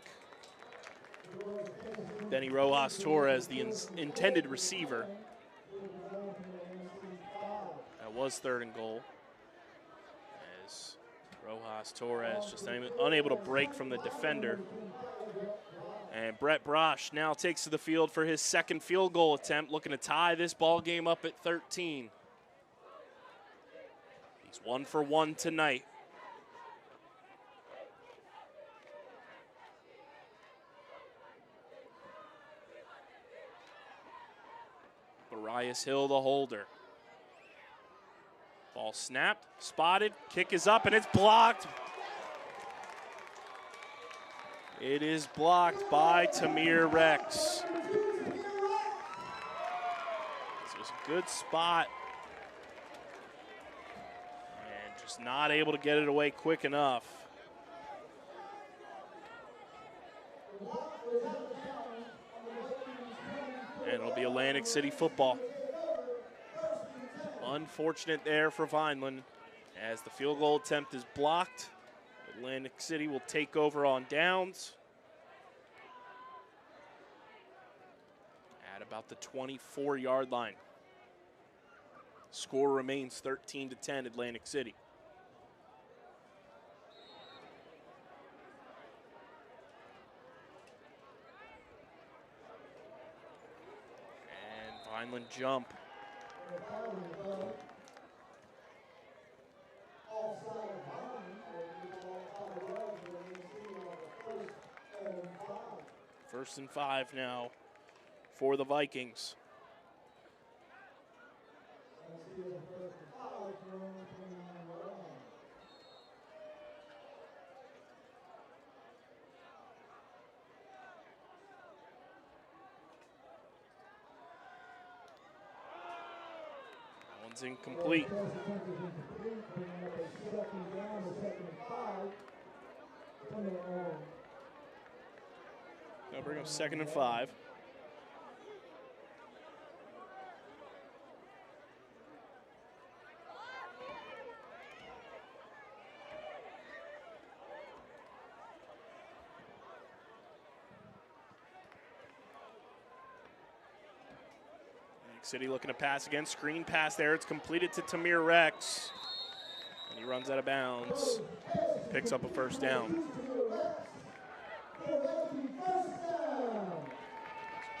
Benny Rojas Torres, the intended receiver. That was 3rd and goal. As Rojas Torres just unable to break from the defender. And Brett Brosh now takes to the field for his 2nd field goal attempt, looking to tie this ball game up at 13. He's 1 for 1 tonight. Arias Hill, the holder. Ball snapped, spotted, kick is up, and it's blocked. It is blocked by Tamir Rex. This was a good spot. And just not able to get it away quick enough. And it'll be Atlantic City football. Unfortunate there for Vineland as the field goal attempt is blocked. Atlantic City will take over on downs at about the 24-yard line. Score remains 13-10 Atlantic City. And Vineland jump. First and 5 now for the Vikings. One's incomplete. Now bring up 2nd and 5. City looking to pass again. Screen pass there. It's completed to Tamir Rex. And he runs out of bounds. Picks up a first down.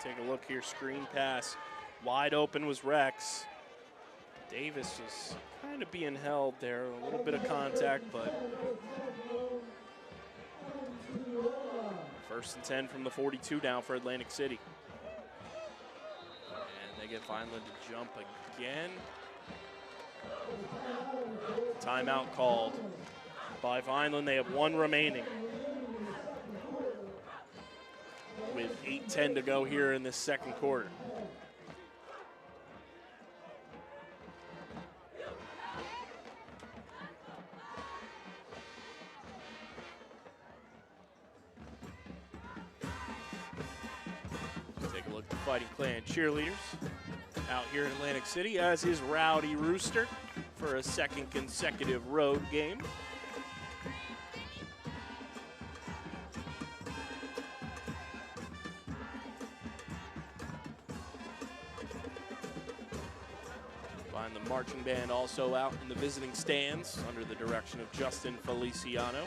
Take a look here. Screen pass. Wide open was Rex. Davis was kind of being held there. A little bit of contact, but first and 10 from the 42 now for Atlantic City. They get Vineland to jump again. Timeout called by Vineland. They have 1 remaining with 8:10 to go here in this second quarter. Take a look at the Fighting Clan cheerleaders out here in Atlantic City, as is Rowdy Rooster for a 2nd consecutive road game. Find the marching band also out in the visiting stands under the direction of Justin Feliciano.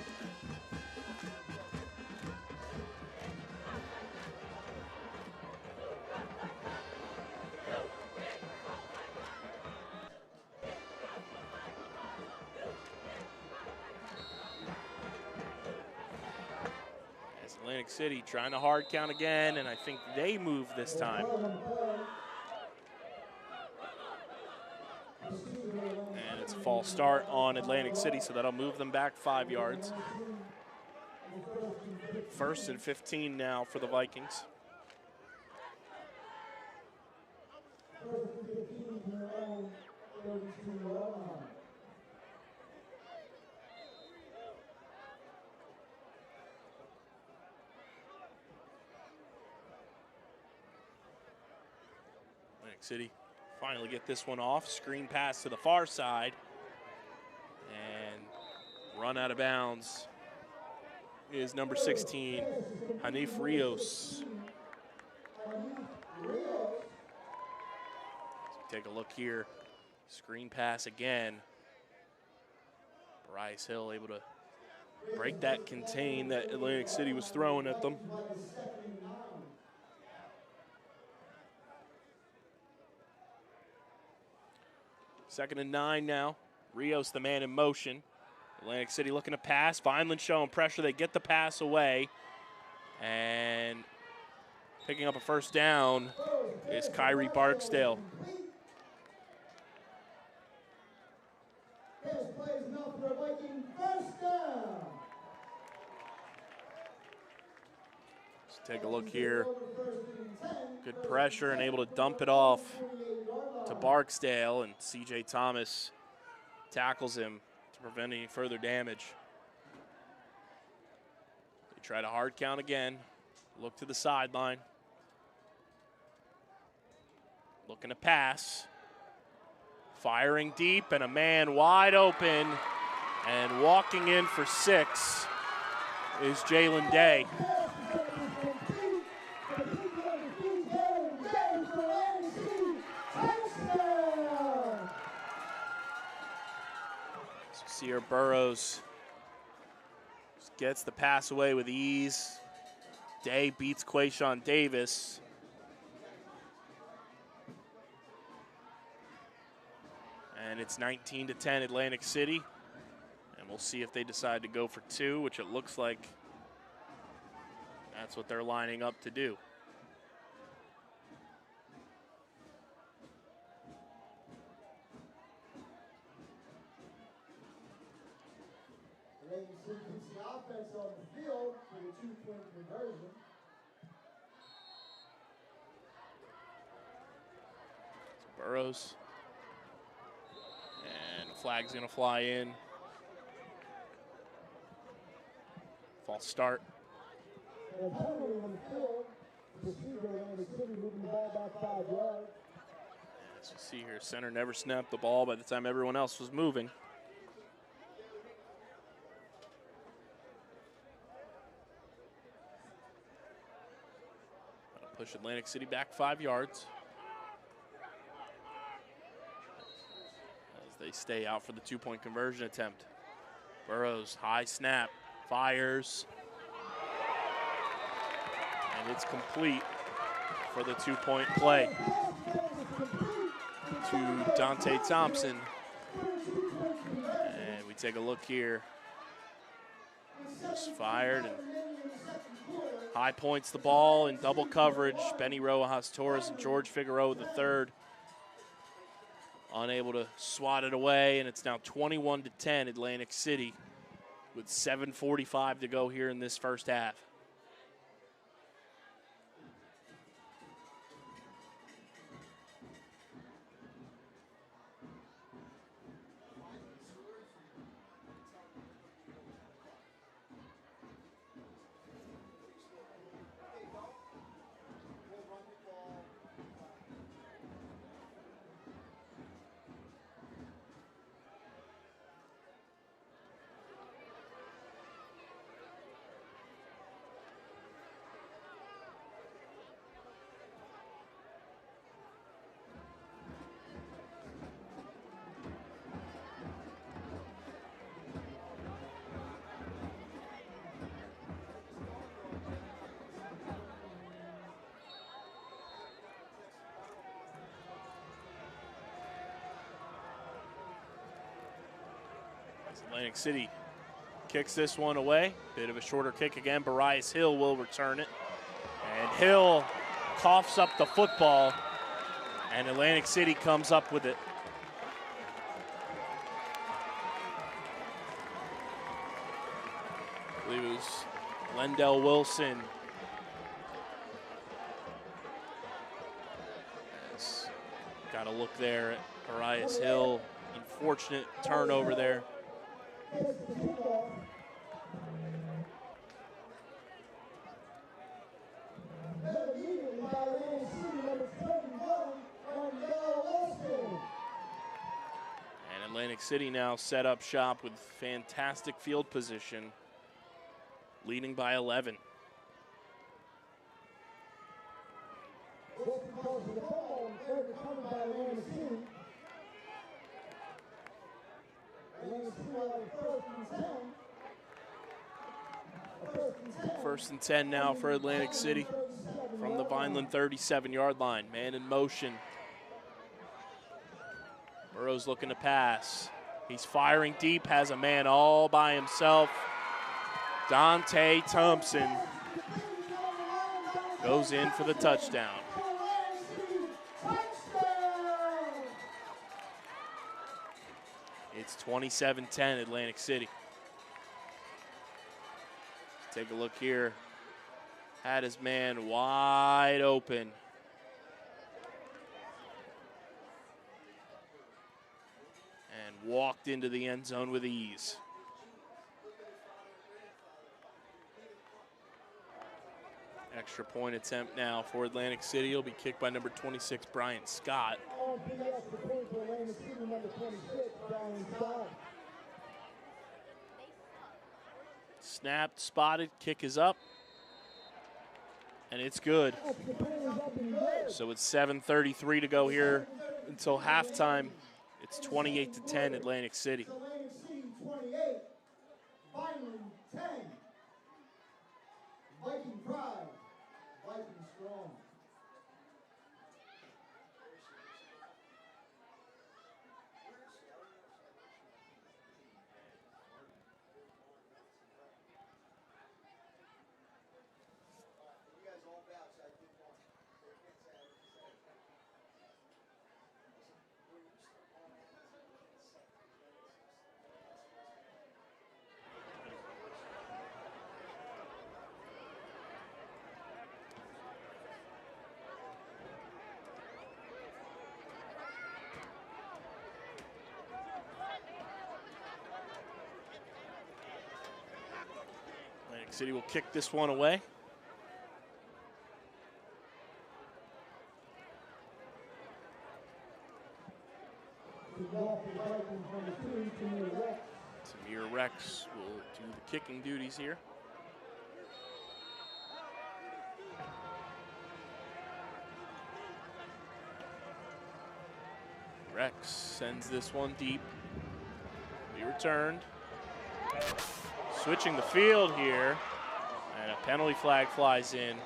Atlantic City trying to hard count again, and I think they move this time. And it's a false start on Atlantic City, so that'll move them back 5 yards. 1st and 15 now for the Vikings. City finally get this one off. Screen pass to the far side. And run out of bounds is number 16, Hanif Rios. Take a look here. Screen pass again. Bryce Hill able to break that contain that Atlantic City was throwing at them. Second and 9 now. Rios, the man in motion. Atlantic City looking to pass. Vineland showing pressure. They get the pass away. And Picking up a first down is Kyrie Barksdale. This play is enough for a Viking first down. Let's take a look here. Good pressure and able to dump it off to Barksdale, and C.J. Thomas tackles him to prevent any further damage. They try to hard count again. Look to the sideline. Looking to pass. Firing deep, and a man wide open. And walking in for 6 is Jalen Day. See here, Burrows gets the pass away with ease. Day beats Quayshawn Davis. And it's 19-10 Atlantic City. And we'll see if they decide to go for 2, which it looks like that's what they're lining up to do. Atlantic City keeps the offense on the field for the 2-point conversion. Burrows. And flag's going to fly in. False start. And a penalty on the field. Procedure, Atlantic City moving the ball back 5 yards. As you see here, center never snapped the ball by the time everyone else was moving. Push Atlantic City back 5 yards. As they stay out for the 2-point conversion attempt. Burrows, high snap, fires. And it's complete for the 2-point play to Dante Thompson. And we take a look here. Just fired and high points the ball in double coverage. Benny Rojas Torres and George Figueroa III unable to swat it away, and it's now 21-10 Atlantic City with 7:45 to go here in this first half. Atlantic City kicks this one away. Bit of a shorter kick again. Barias Hill will return it. And Hill coughs up the football, and Atlantic City comes up with it. I believe it was Lendell Wilson. Got a look there at Barias Hill. Unfortunate turnover there. And Atlantic City now set up shop with fantastic field position, leading by 11. First and 10 now for Atlantic City from the Vineland 37-yard line. Man in motion. Burrows looking to pass. He's firing deep, has a man all by himself. Dante Thompson. goes in for the touchdown. It's 27-10 Atlantic City. Take a look here. Had his man wide open. And walked into the end zone with ease. Extra point attempt now for Atlantic City. It'll be kicked by number 26, Brian Scott. Snapped, spotted, kick is up. And it's good. So it's 7:33 to go here until halftime. It's 28-10 Atlantic City. Atlantic City 28, Vineland 10. Viking pride, Viking strong. Atlantic City will kick this one away. Tamir Rex will do the kicking duties here. Rex sends this one deep. Be returned. Switching the field here, and a penalty flag flies in.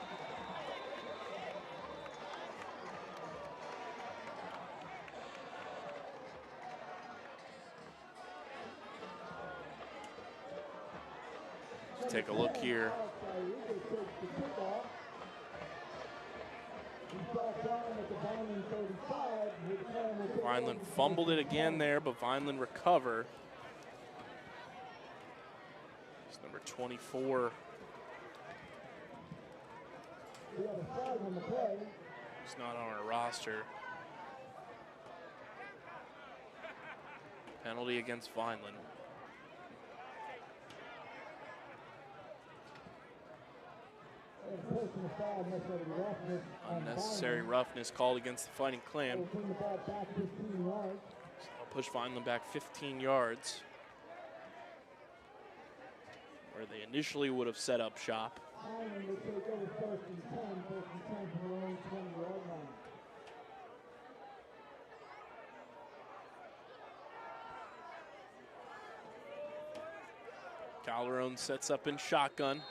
Let's take a look here. Vineland fumbled it again there, but Vineland recovered. It's number 24. He's not on our roster. Penalty against Vineland. Unnecessary roughness called against the Fighting Clan. So I'll push Vineland back 15 yards, where they initially would have set up shop. Calderon sets up in shotgun.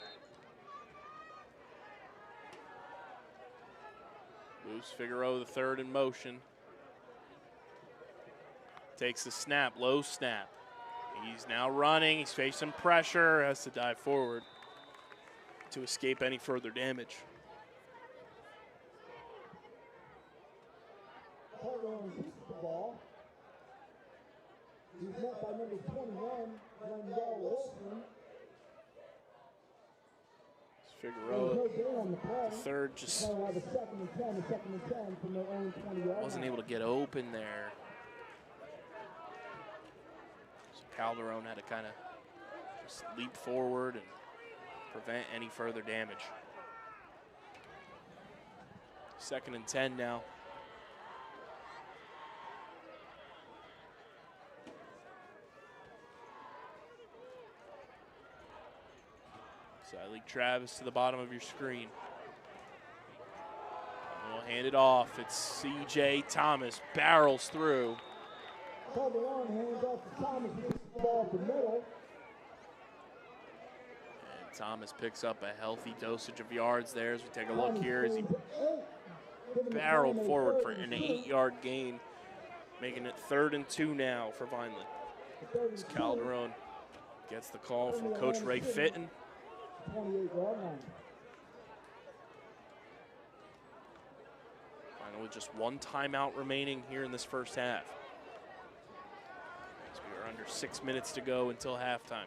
Moves Figueroa the third in motion. Takes the snap, low snap. He's now running, he's facing pressure, has to dive forward to escape any further damage. Calderon keeps the ball. He's met by number 21, Wendell Wilson. Figueroa, the third, just wasn't able to get open there. So Calderon had to kind of just leap forward and prevent any further damage. 2nd and 10 now. League Travis to the bottom of your screen. We'll hand it off. It's C.J. Thomas, barrels through. And Thomas picks up a healthy dosage of yards there as we take a look here as he barreled forward for an 8-yard gain, making it 3rd and 2 now for Vineland. As Calderon gets the call from Coach Ray Fitton. 28-yard line. with just one timeout remaining here in this first half. As we are under 6 minutes to go until halftime.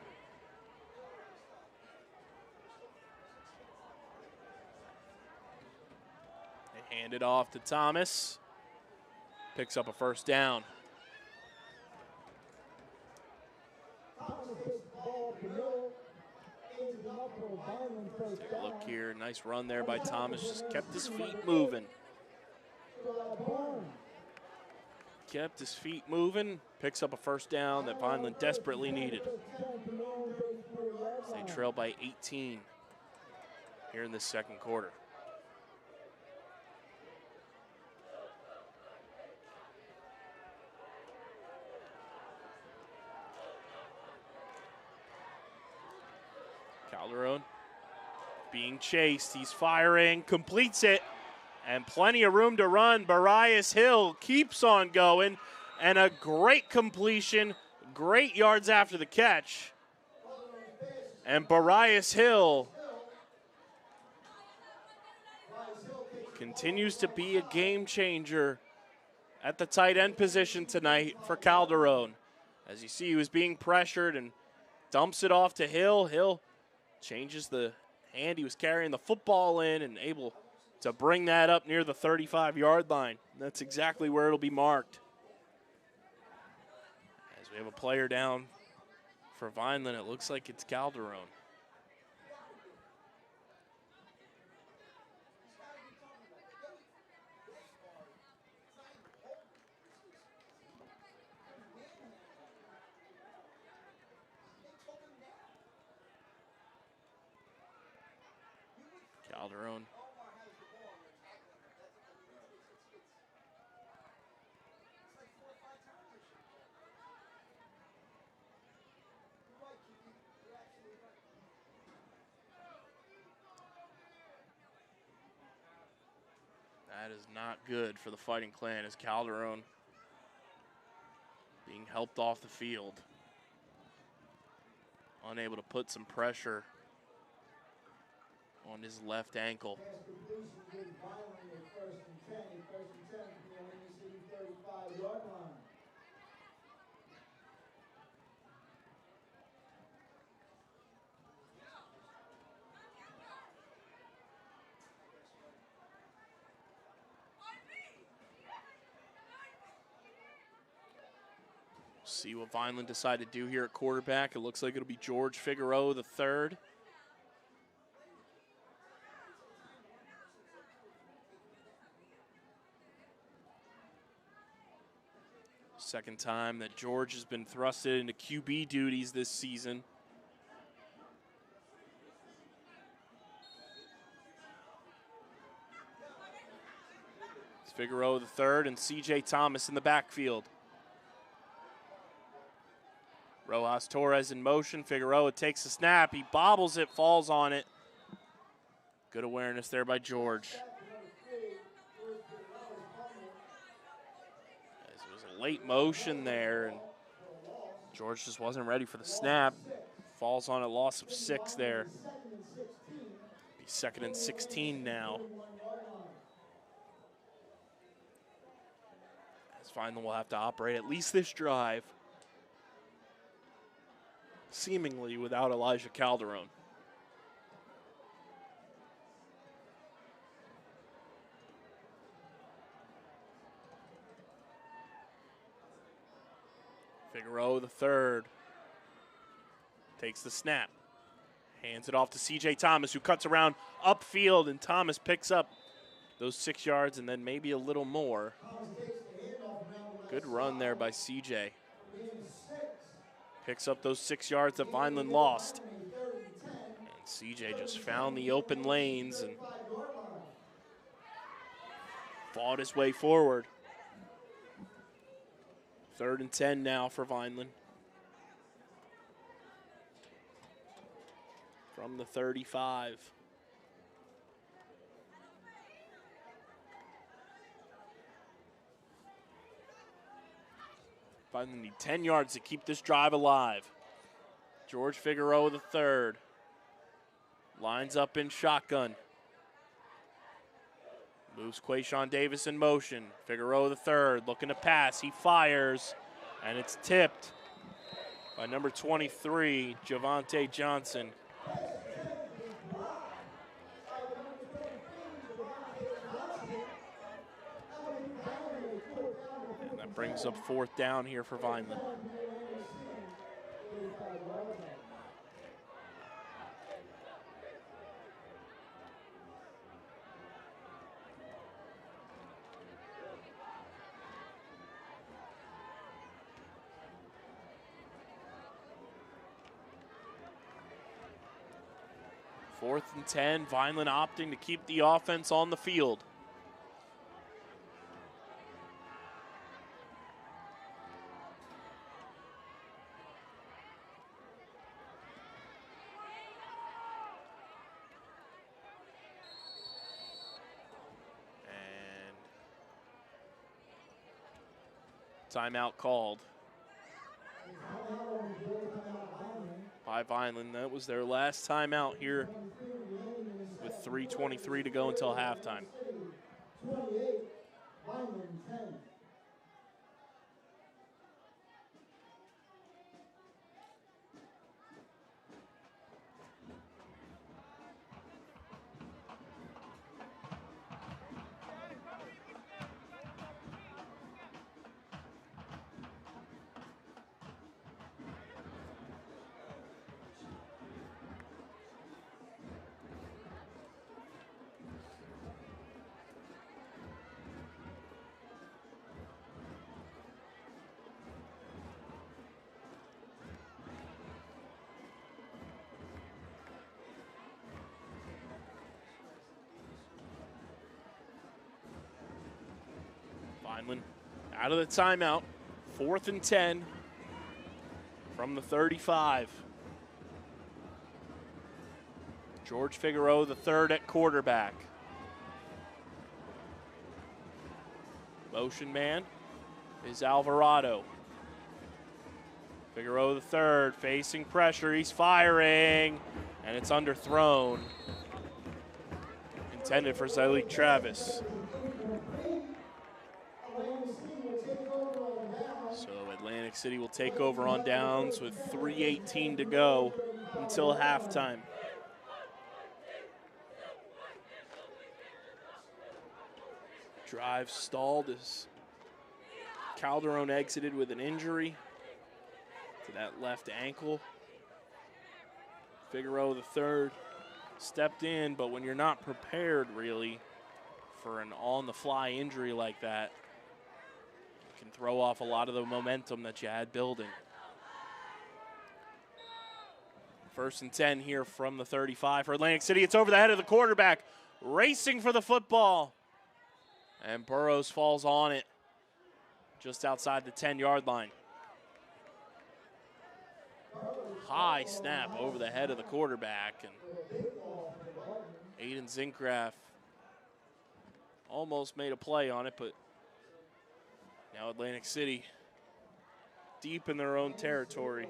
They hand it off to Thomas. Picks up a first down. Take a look here. Nice run there by Thomas. Just kept his feet moving. Kept his feet moving. Picks up a first down that Vineland desperately needed. They trail by 18 here in the second quarter. Calderon being chased. He's firing, completes it, and plenty of room to run. Barias Hill keeps on going, and a great completion, great yards after the catch. And Barias Hill continues to be a game changer at the tight end position tonight for Calderon. As you see, he was being pressured and dumps it off to Hill. Hill changes the hand he was carrying the football in and able to bring that up near the 35-yard line. That's exactly where it'll be marked. As we have a player down for Vineland, it looks like it's Calderon. Calderon. That is not good for the Fighting Clan as Calderon being helped off the field. Unable to put some pressure on his left ankle. See what Vineland decide to do here at quarterback. It looks like it'll be George Figueroa III. Second time that George has been thrusted into QB duties this season. It's Figueroa III and CJ Thomas in the backfield. Rojas Torres in motion. Figueroa takes the snap. He bobbles it, falls on it. Good awareness there by George. As it was a late motion there, and George just wasn't ready for the snap. Falls on a loss of 6 there. Be 2nd and 16 now. As Vineland will have to operate at least this drive, seemingly without Elijah Calderon. Figueroa III takes the snap, hands it off to CJ Thomas, who cuts around upfield, and Thomas picks up those 6 yards and then maybe a little more. Good run there by CJ. Picks up those 6 yards that Vineland lost. And CJ just found the open lanes and fought his way forward. 3rd and 10 now for Vineland. From the 35. Vineland need 10 yards to keep this drive alive. George Figueroa III lines up in shotgun. Moves Quayshawn Davis in motion. Figueroa the third, looking to pass. He fires, and it's tipped by number 23, Javante Johnson. And that brings up 4th down here for Vineland. Fourth and 10, Vineland opting to keep the offense on the field. And timeout called by Vineland. That was their last timeout here with 3:23 to go until halftime. 28, Vineland 10. Vineland out of the timeout. 4th and 10 from the 35. George Figueroa the third at quarterback. Motion man is Alvarado. Figueroa the third facing pressure. He's firing, and it's underthrown. Intended for Zyleek Travis. So Atlantic City will take over on downs with 3:18 to go until halftime. Drive stalled as Calderon exited with an injury to that left ankle. Figueroa the third stepped in, but when you're not prepared really for an on-the-fly injury like that, it can throw off a lot of the momentum that you had building. 1st and 10 here from the 35 for Atlantic City. It's over the head of the quarterback, racing for the football. And Burrows falls on it just outside the 10-yard line. High snap over the head of the quarterback, and Aiden Zinkraff almost made a play on it, but now Atlantic City deep in their own territory.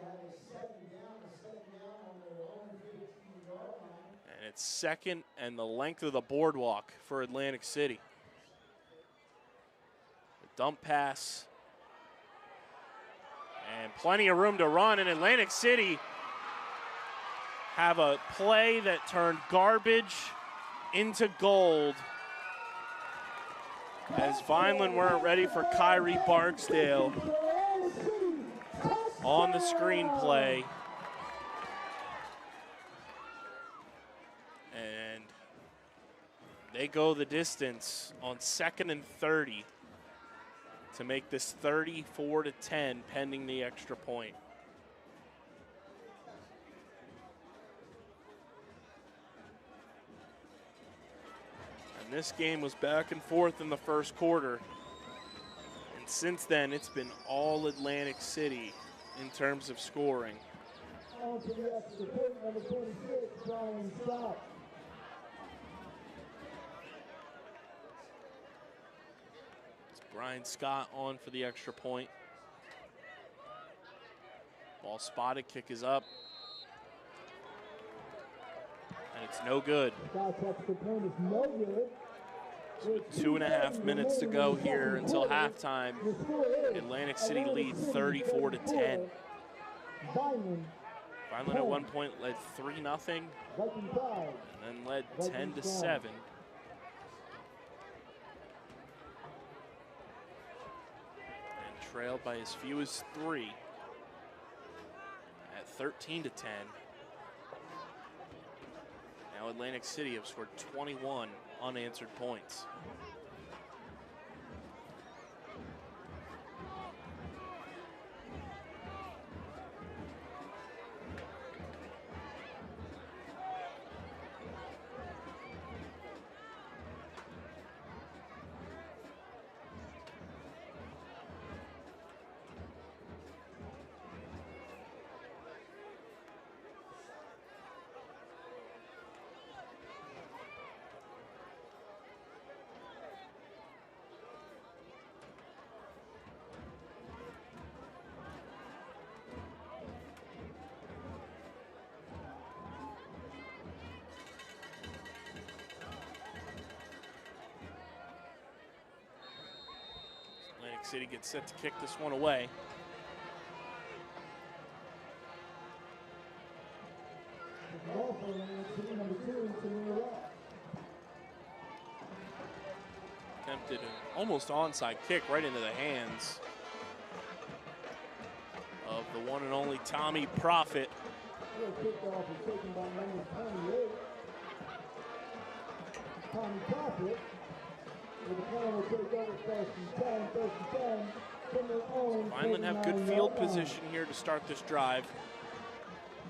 And it's 2nd and the length of the boardwalk for Atlantic City. Dump pass. And plenty of room to run. And Atlantic City have a play that turned garbage into gold as Vineland weren't ready for Kyrie Barksdale on the screenplay. And they go the distance on 2nd and 30. To make this 34-10 pending the extra point. And this game was back and forth in the first quarter. And since then, it's been all Atlantic City in terms of scoring. On to the extra point, number 26, Brian Scott. Brian Scott on for the extra point. Ball spotted, kick is up. And it's no good. Scott's extra point is no good. So with 2.5 minutes to go here until halftime, Atlantic City lead 34-10. Vineland at one point led 3-0, and then led 10-7. And trailed by as few as 3 at 13-10. Now Atlantic City have scored 21 unanswered points. Atlantic City gets set to kick this one away. Attempted an almost onside kick right into the hands of the one and only Tommy Profit. Tommy Profit. Vineland have good field position here to start this drive.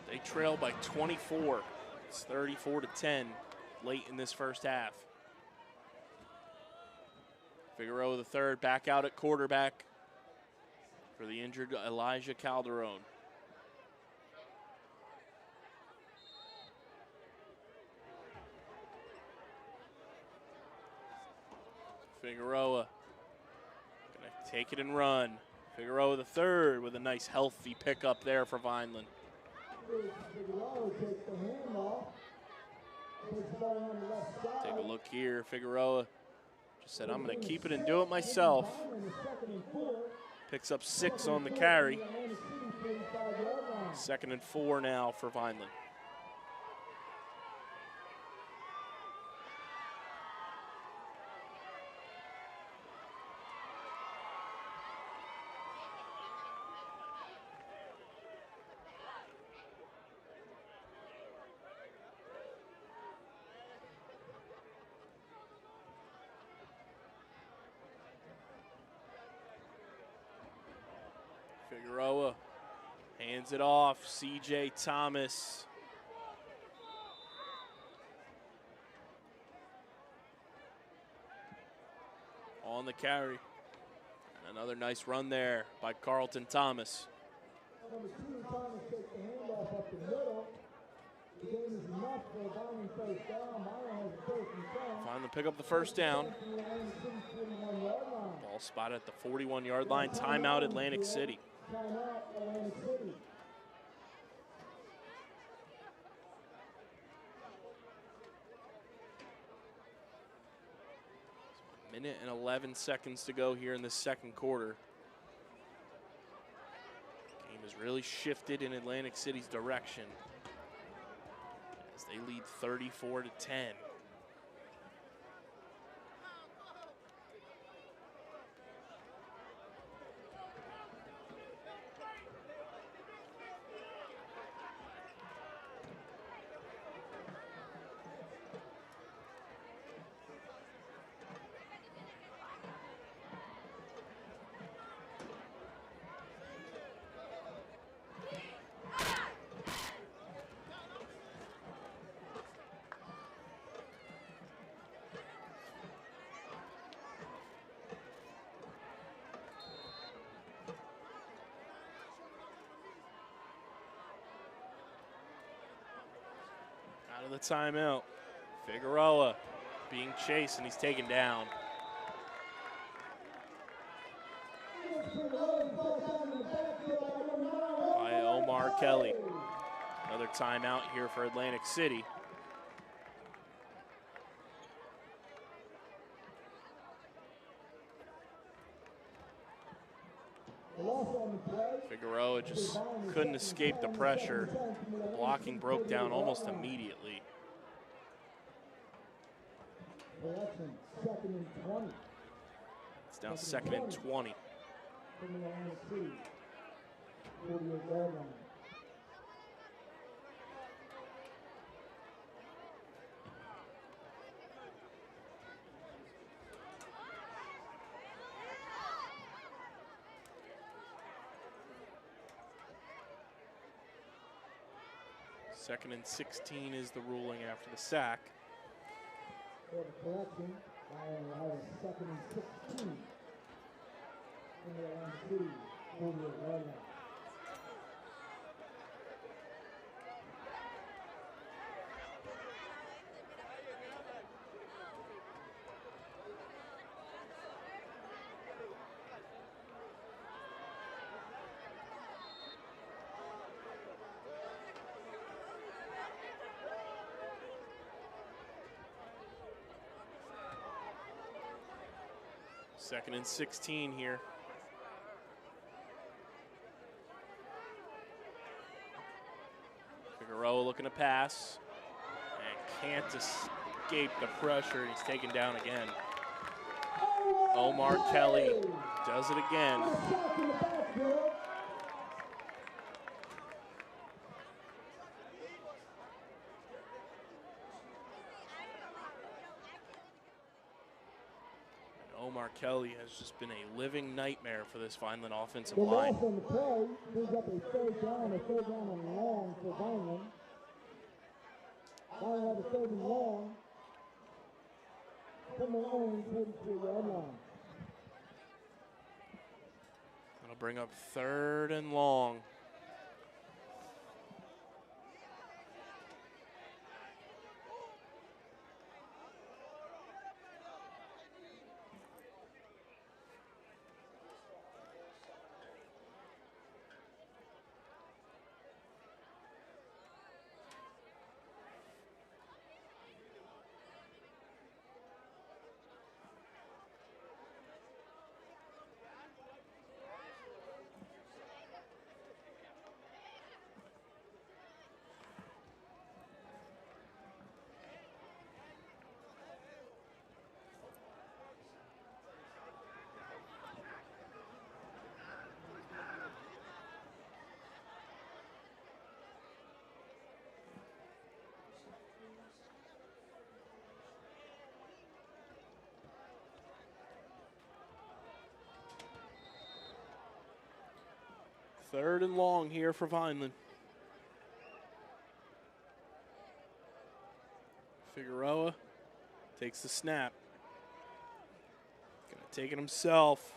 They trail by 24. It's 34-10 late in this first half. Figueroa the third back out at quarterback for the injured Elijah Calderon. Figueroa gonna take it and run. Figueroa the third with a nice healthy pickup there for Vineland. Take a look here. Figueroa just said, I'm gonna keep it and do it myself. Picks up 6 on the carry. 2nd and 4 now for Vineland. Figueroa hands it off. C.J. Thomas. On the carry. And another nice run there by Carlton Thomas. Number 2, Thomas takes the handoff up the middle. The game is enough for a Vineland first down. Vineland has a 1st and 10. Finally pick up the first down. Ball spotted at the 41-yard line. Timeout Atlantic City. Timeout Atlantic City. Minute and 11 seconds to go here in the second quarter. Game has really shifted in Atlantic City's direction as they lead 34-10. Out of the timeout, Figueroa being chased and he's taken down. By Omar Kelly. Another timeout here for Atlantic City. loss on the play. Figueroa just couldn't escape the pressure. Blocking broke down almost immediately. Correction, 2nd and 20. It's now 2nd and 20. From the Atlantic City, 48-yard line. Second and 16 is the ruling after the sack. For the correction, I have a 2nd and 16. From the Atlantic City, 48-yard line. Second and 16 here. Figueroa looking to pass and can't escape the pressure, and he's taken down again. Omar Kelly does it again. Omar Kelly has just been a living nightmare for this Vineland offensive line. The loss on the play brings up a 3rd down and long for Vineland. Vineland have a 3rd and long from their own 43-yard line. That'll bring up 3rd and long. Third and long here for Vineland. Figueroa takes the snap. Gonna take it himself.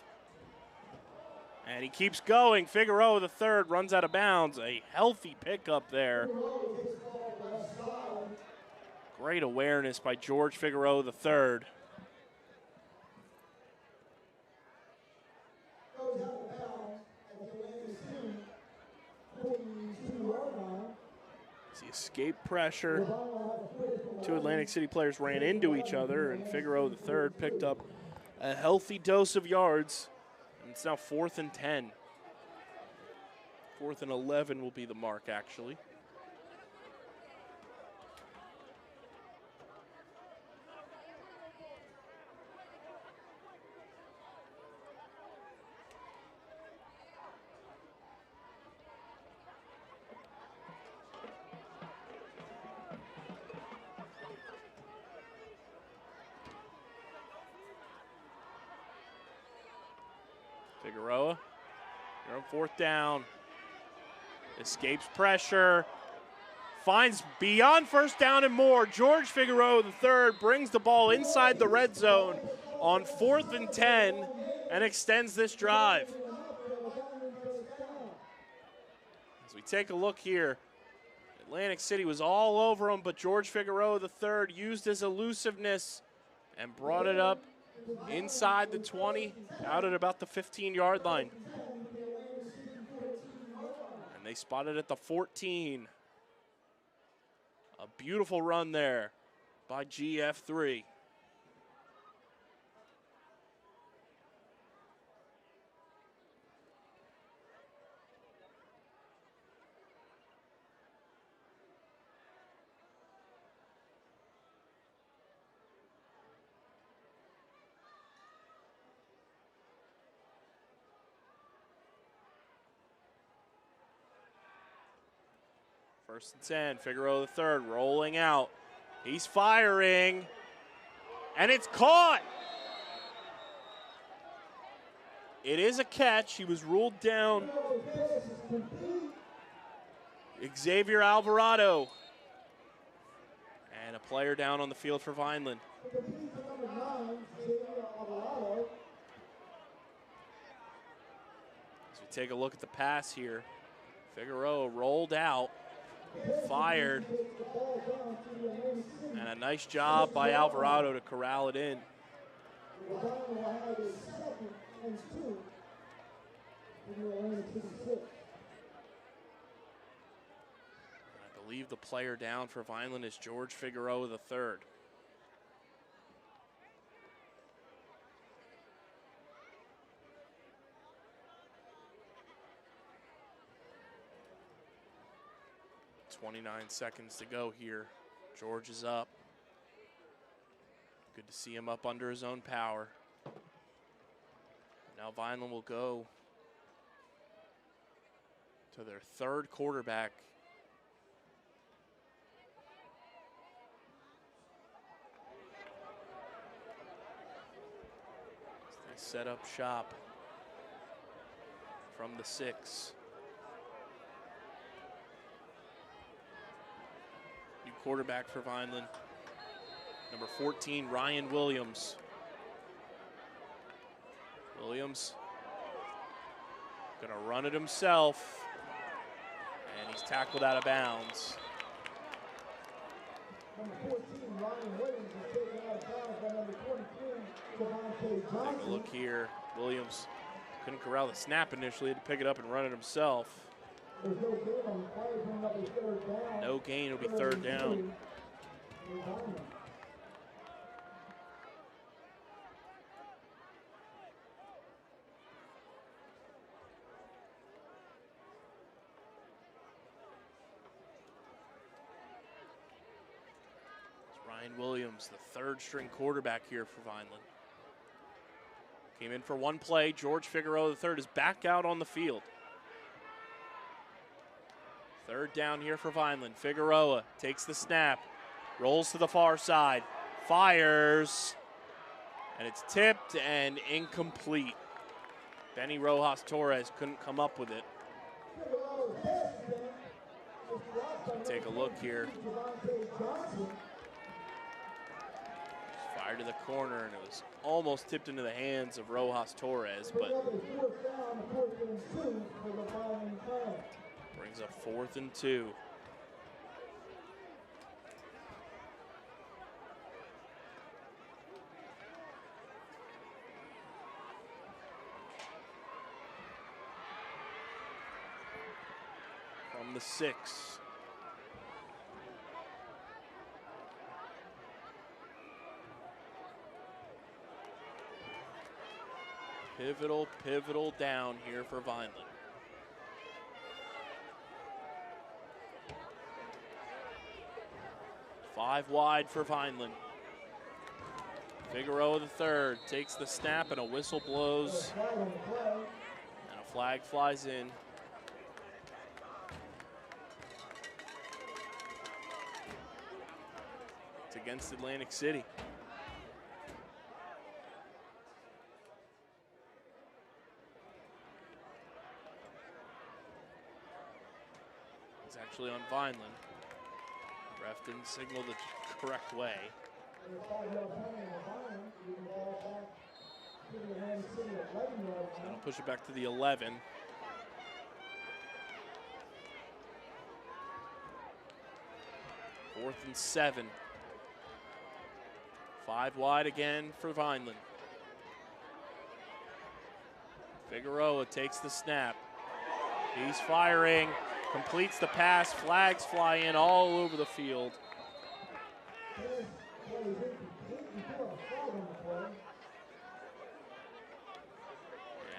And he keeps going. Figueroa, the third, runs out of bounds. A healthy pickup there. Great awareness by George Figueroa, the third. Escape pressure. Two Atlantic City players ran into each other, and Figueroa, the third, picked up a healthy dose of yards. And it's now 4th and 10. 4th and 11 will be the mark, actually. Figueroa, you're on 4th down. Escapes pressure. Finds beyond 1st down and more. George Figueroa, the third, brings the ball inside the red zone on 4th and 10 and extends this drive. As we take a look here, Atlantic City was all over him, but George Figueroa, the third, used his elusiveness and brought it up inside the 20, out at about the 15-yard line. And they spotted at the 14. A beautiful run there by GF3. First and 10, Figueroa the third, rolling out. He's firing, and it's caught. It is a catch. He was ruled down. Xavier Alvarado. And a player down on the field for Vineland. As we take a look at the pass here, Figueroa rolled out, fired, and a nice job by Alvarado to corral it in. I believe the player down for Vineland is George Figueroa the third. .29 seconds to go here. George is up. Good to see him up under his own power. Now Vineland will go to their third quarterback. As they set up shop from the 6. New quarterback for Vineland, number 14, Ryan Williams. Williams gonna run it himself, and he's tackled out of bounds. Number 14, Ryan Williams is taken out of bounds by number 23, Devontae Take a look here. Williams couldn't corral the snap initially, had to pick it up and run it himself. There's no gain on the play, bring up a third down. No gain, it'll be third down. Ryan Williams, the third string quarterback here for Vineland. Came in for one play. George Figueroa III is back out on the field. Third down here for Vineland. Figueroa takes the snap, rolls to the far side, fires, and it's tipped and incomplete. Benny Rojas Torres couldn't come up with it. Take a look here. Fired to the corner, and it was almost tipped into the hands of Rojas Torres, but brings up 4th and 2. From the 6. Pivotal down here for Vineland. Five wide for Vineland. Figueroa the third takes the snap, and a whistle blows, and a flag flies in. It's against Atlantic City. It's actually on Vineland. Ref didn't signal the correct way. That'll push it back to the 11. Fourth and 7. 5 wide again for Vineland. Figueroa takes the snap. He's firing. Completes the pass, flags fly in all over the field.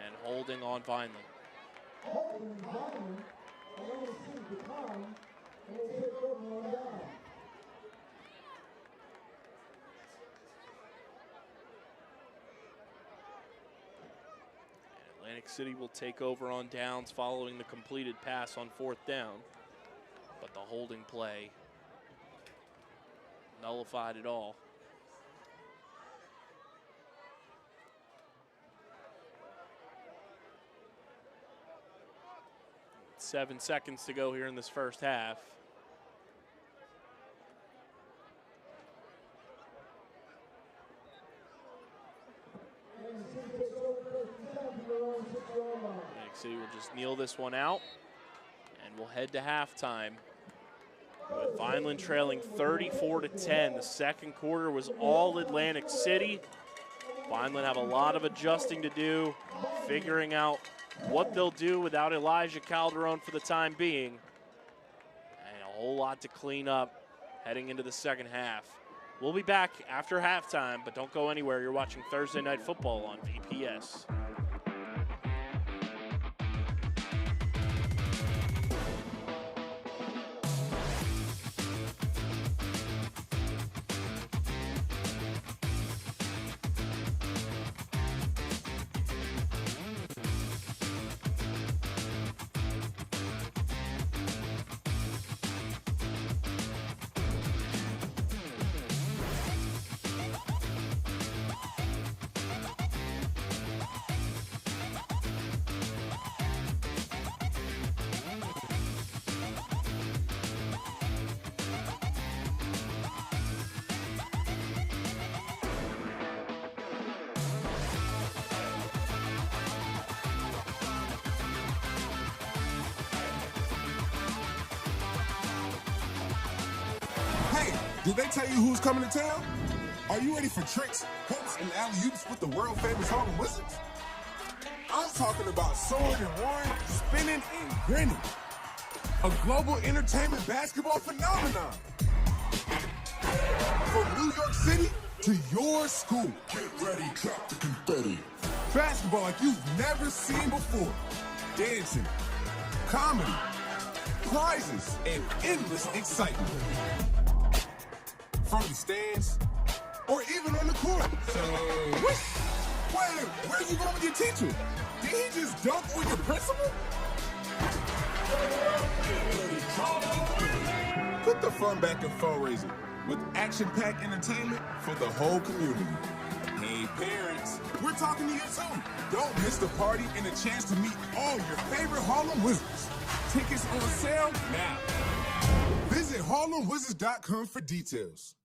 And holding on Vineland. Atlantic City will take over on downs following the completed pass on 4th down. But but the holding play nullified it all. 7 seconds to go here in this first half. Atlantic City will just kneel this one out, and we'll head to halftime with Vineland trailing 34-10. The second quarter was all Atlantic City. Vineland have a lot of adjusting to do, figuring out what they'll do without Elijah Calderon for the time being, and a whole lot to clean up heading into the second half. We'll be back after halftime, but don't go anywhere. You're watching Thursday Night Football on VPS. Did they tell you who's coming to town? Are you ready for tricks, hooks, and alley-oops with the world-famous Harlem Wizards? I'm talking about soaring and roaring, spinning and grinning. A global entertainment basketball phenomenon. From New York City to your school. Get ready, clap the confetti. Basketball like you've never seen before. Dancing, comedy, prizes, and endless excitement. From the stands, or even on the court. So, wait, where you going with your teacher? Did he just dunk on your principal? Put the fun back in fundraising with action-packed entertainment for the whole community. Hey, parents, we're talking to you too. Don't miss the party and a chance to meet all your favorite Harlem Wizards. Tickets on sale now. Visit HarlemWizards.com for details.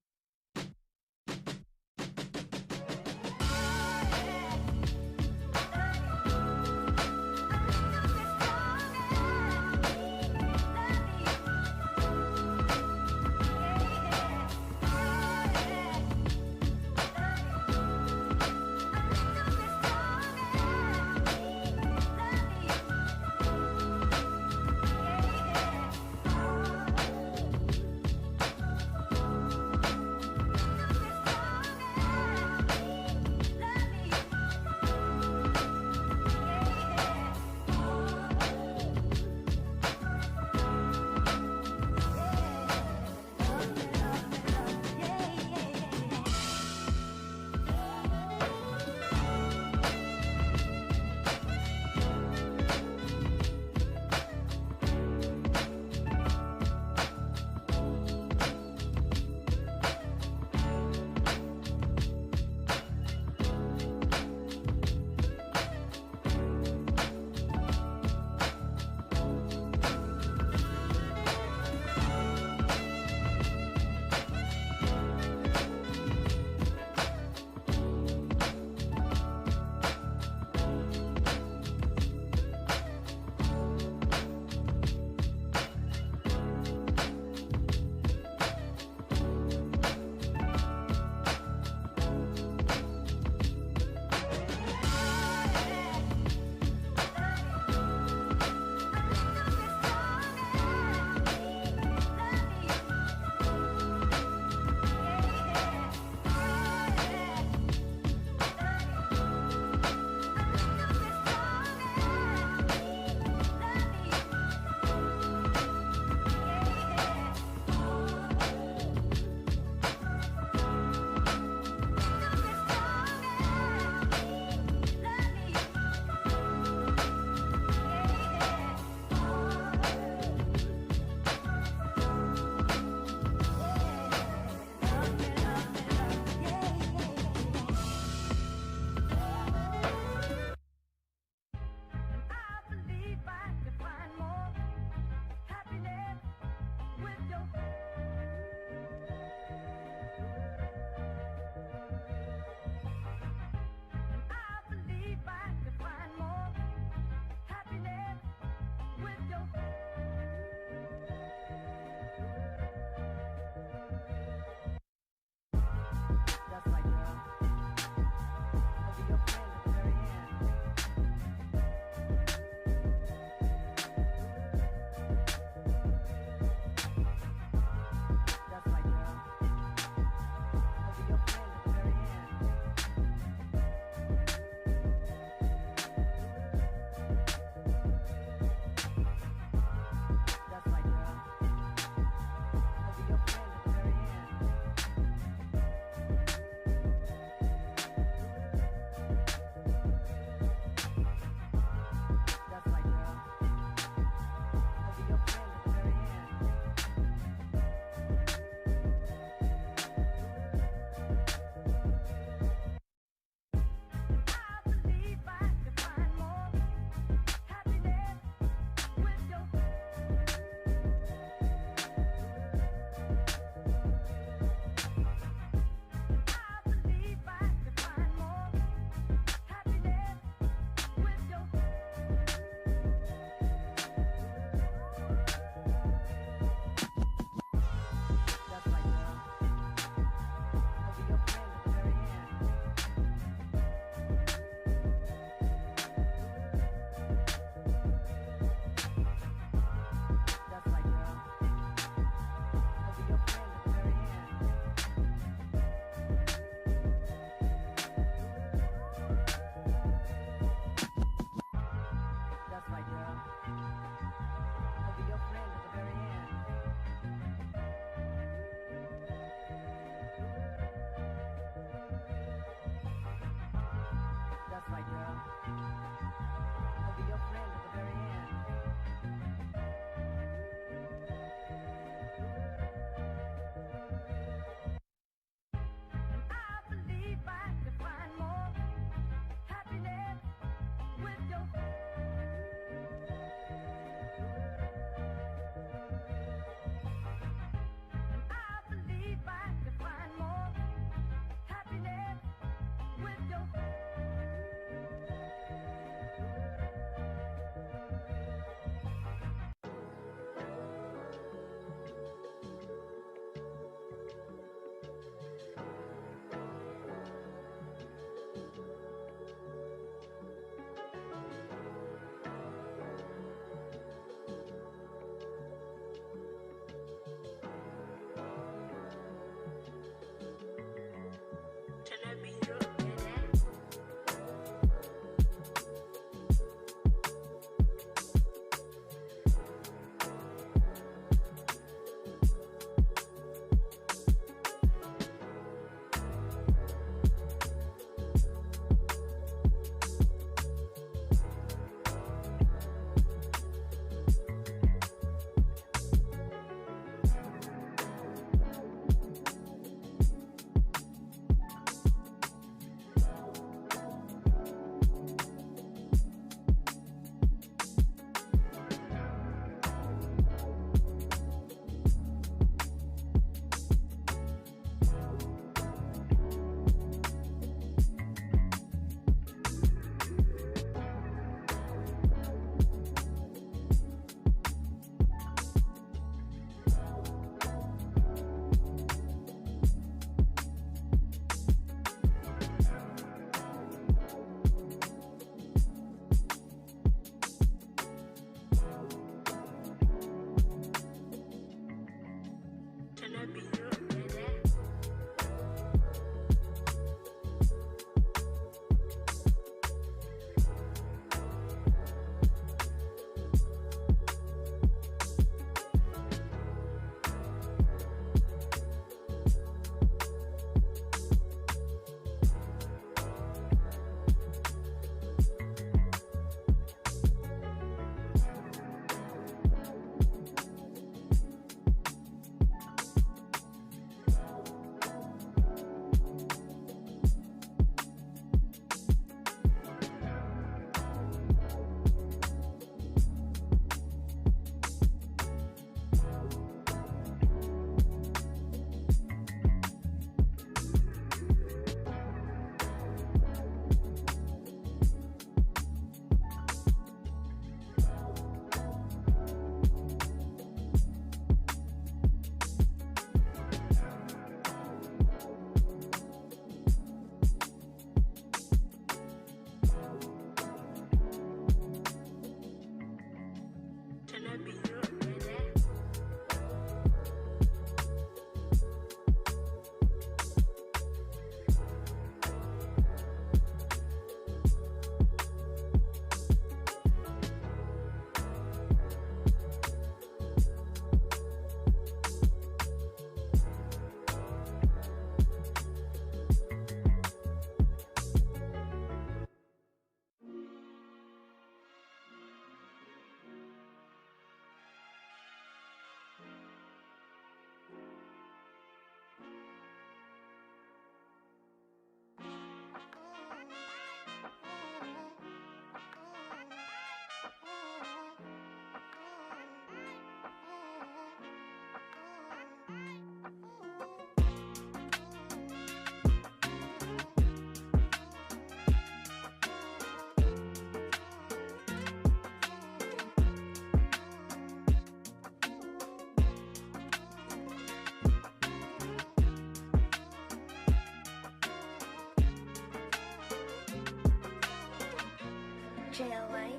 Jail White.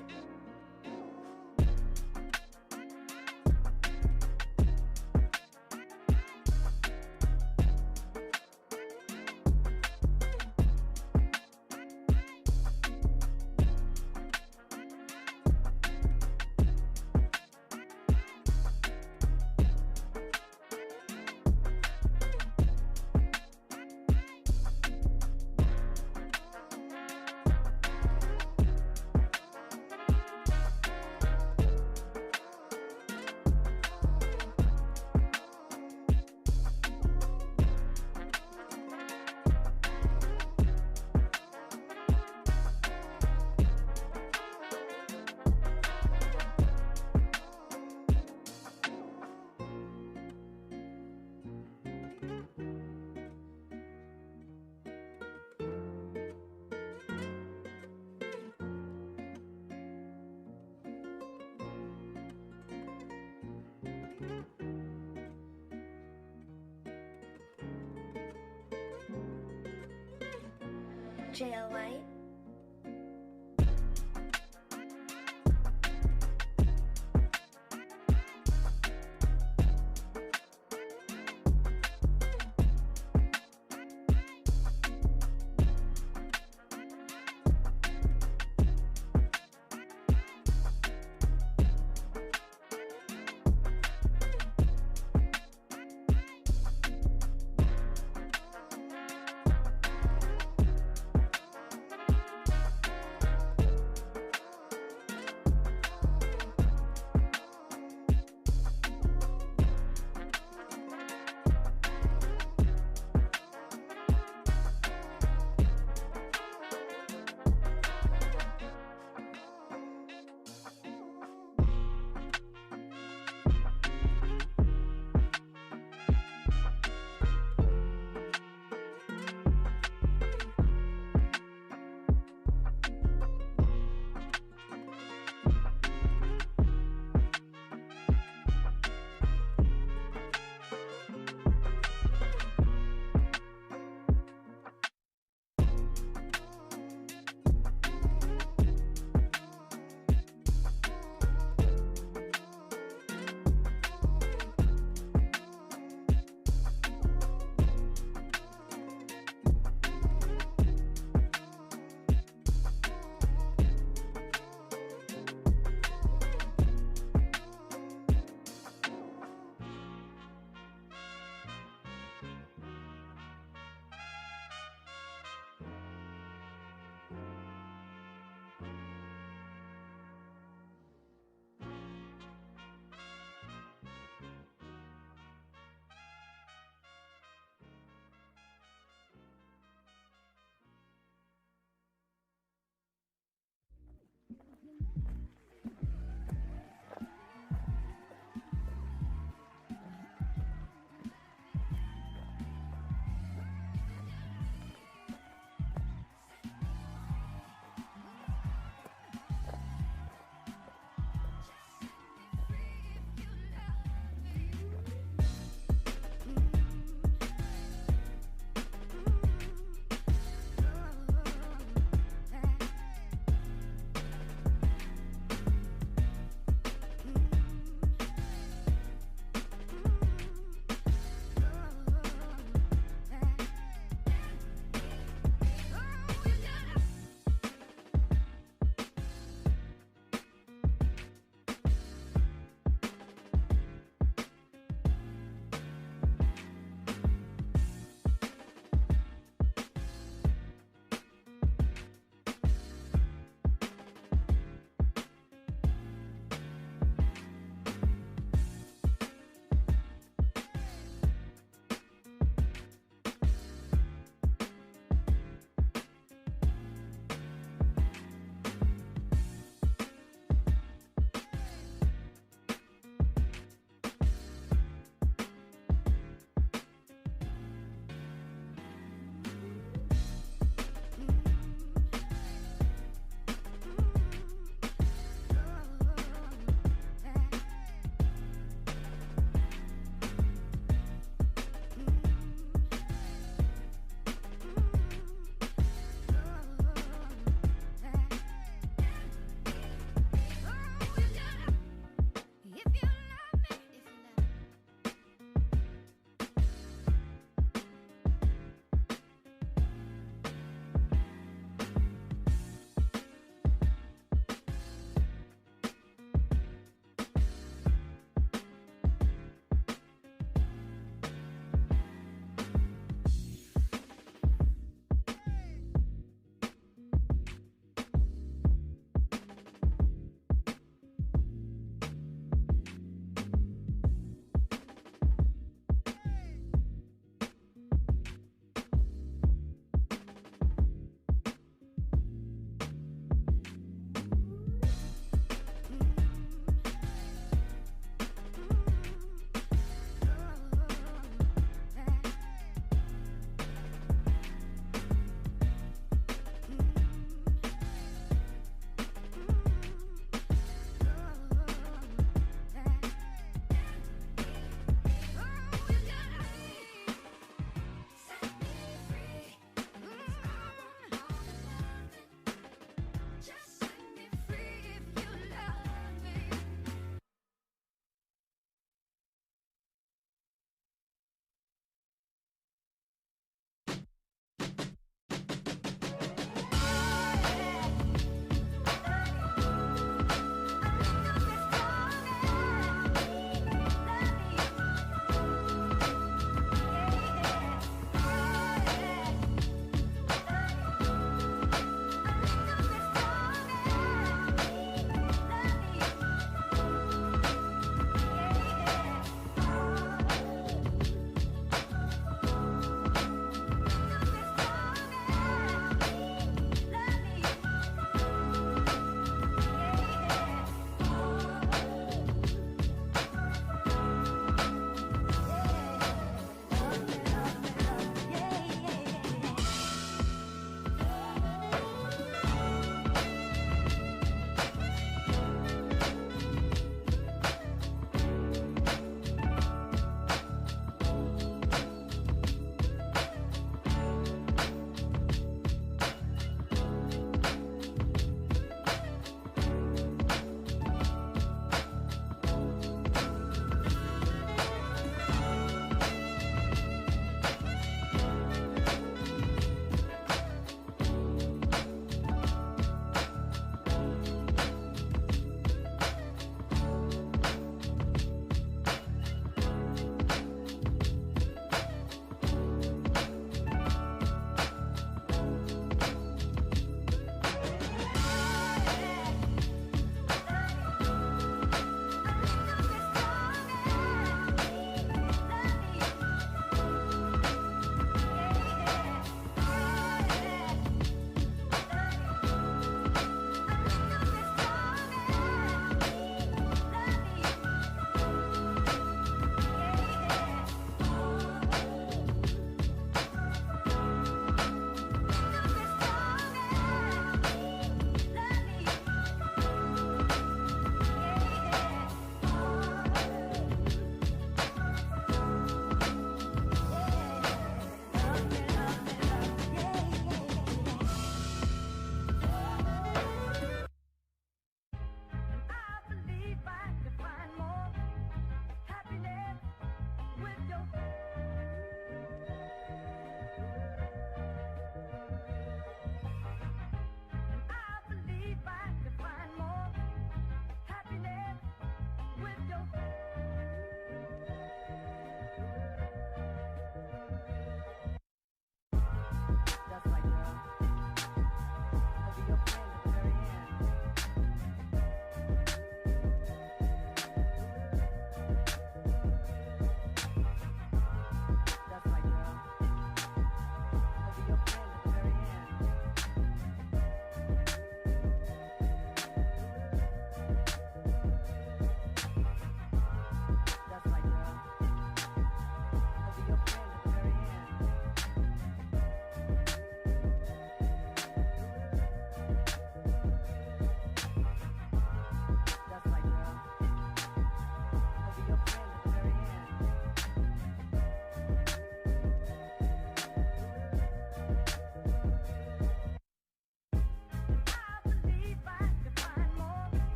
Jail White.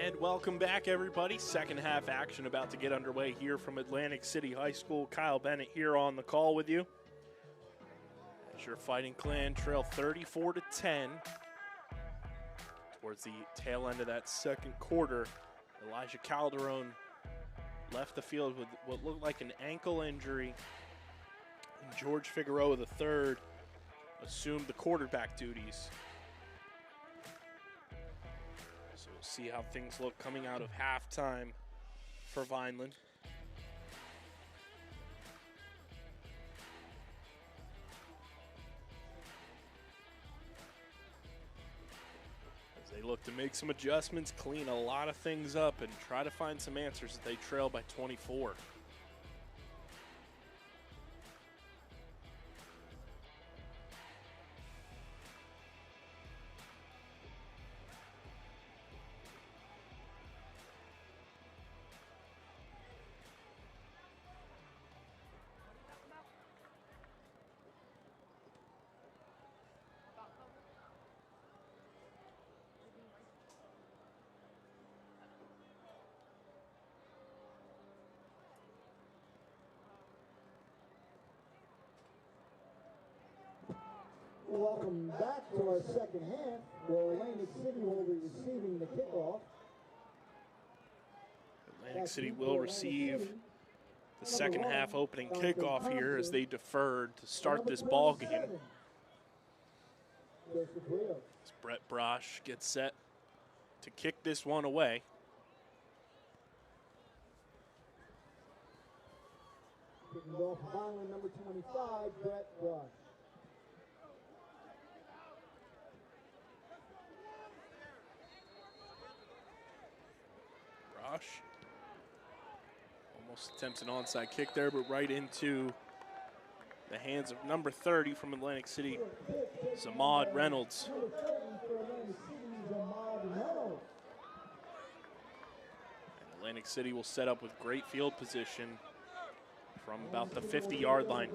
And welcome back, everybody. Second half action about to get underway here from Atlantic City High School. Kyle Bennett here on the call with you. As your Fighting Clan trail 34-10 towards the tail end of that second quarter. Elijah Calderon left the field with what looked like an ankle injury. And George Figueroa III assumed the quarterback duties. So we'll see how things look coming out of halftime for Vineland. As they look to make some adjustments, clean a lot of things up, and try to find some answers as they trail by 24. Welcome back to our second half, where Atlantic City will be receiving the kickoff. Atlantic City will receive the second half opening kickoff here as they deferred to start this ball game. As Brett Brosh gets set to kick this one away. Kicking off Vineland, number 25, Brett Brosh. Almost attempts an onside kick there, but right into the hands of number 30 from Atlantic City, Zamad Reynolds. And Atlantic City will set up with great field position from about the 50-yard line.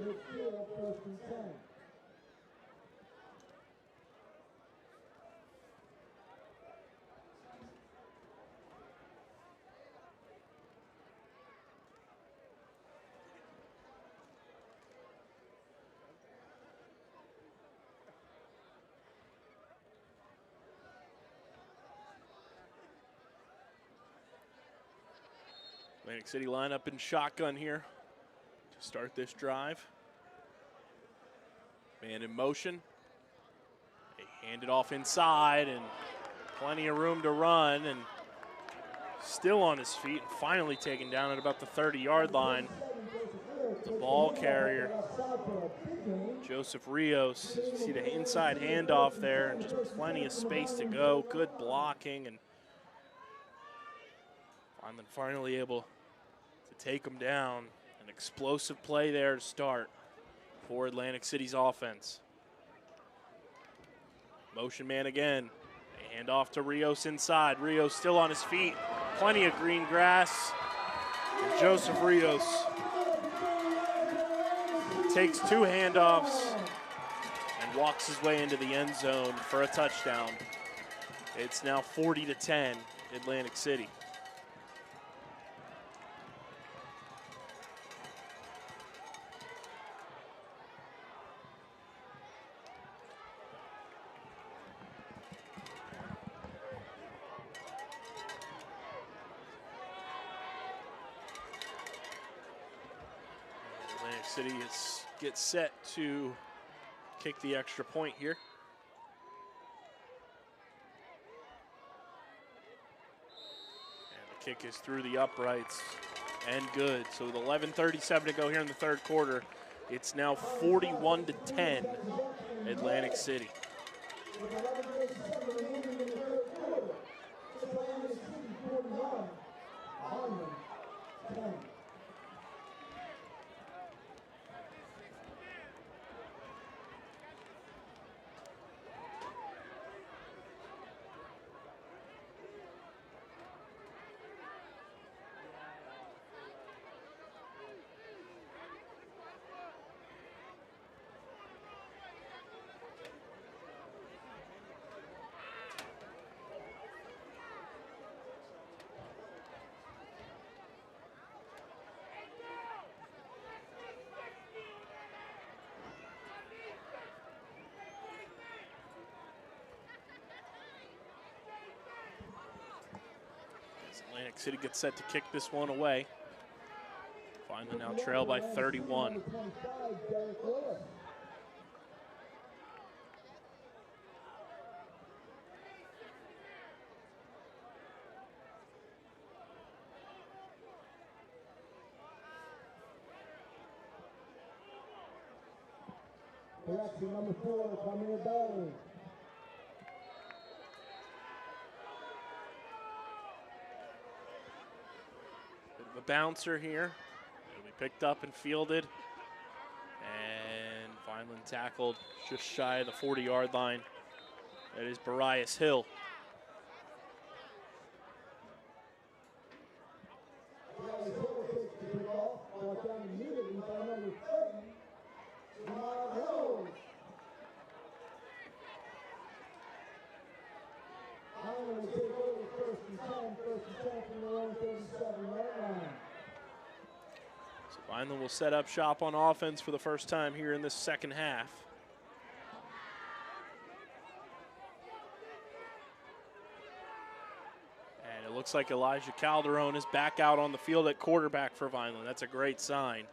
Atlantic City line up in shotgun here to start this drive. Man in motion. They hand it off inside and plenty of room to run, and still on his feet and finally taken down at about the 30-yard line. The ball carrier, Joseph Rios. You see the inside handoff there and just plenty of space to go. Good blocking, and finally able to take him down. An explosive play there to start for Atlantic City's offense. Motion man again. They hand off to Rios inside. Rios still on his feet. Plenty of green grass. And Joseph Rios takes two handoffs and walks his way into the end zone for a touchdown. It's now 40-10, Atlantic City. City gets set to kick the extra point here. And the kick is through the uprights and good. So with 11:37 to go here in the third quarter, it's now 41-10 Atlantic City. Atlantic City gets set to kick this one away. Vineland now trail by 31. Correction, number 4, Premier Bay. Bit of a bouncer here. It'll be picked up and fielded. And Vineland tackled just shy of the 40-yard line. That is Barias Hill. So Vineland will set up shop on offense for the first time here in this second half. And it looks like Elijah Calderon is back out on the field at quarterback for Vineland. That's a great sign.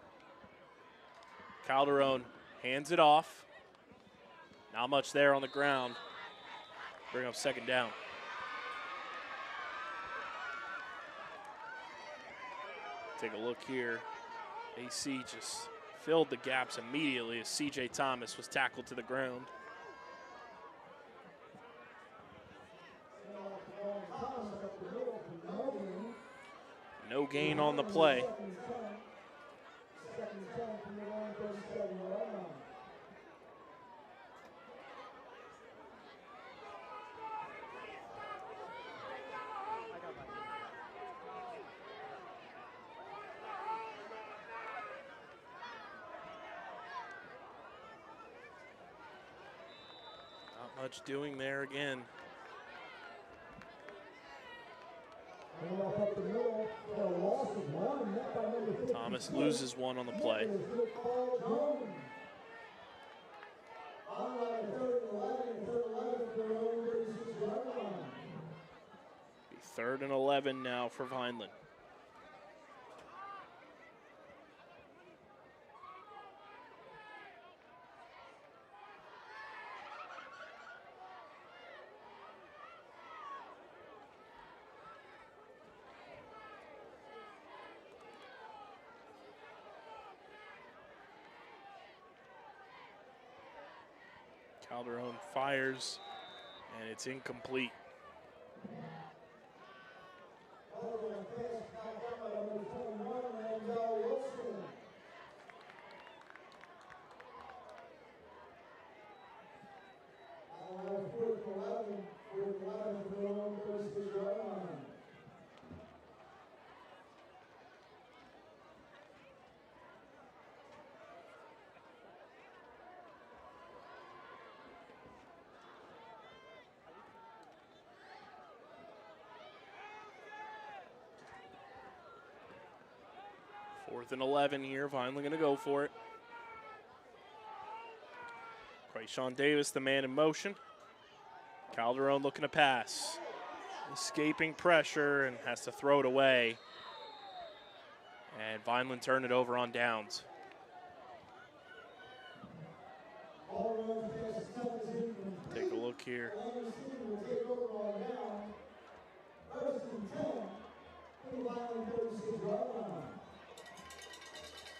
Calderon hands it off. Not much there on the ground. Bring up second down. Take a look here. AC just filled the gaps immediately as C.J. Thomas was tackled to the ground. No gain on the play. Not much doing there again. Thomas loses one on the play. Be 3rd and 11 now for Vineland. Calderon fires, and it's incomplete. Fourth and 11 here. Vineland going to go for it. Quayshawn Davis, the man in motion. Calderon looking to pass. Escaping pressure and has to throw it away. And Vineland turned it over on downs. Take a look here.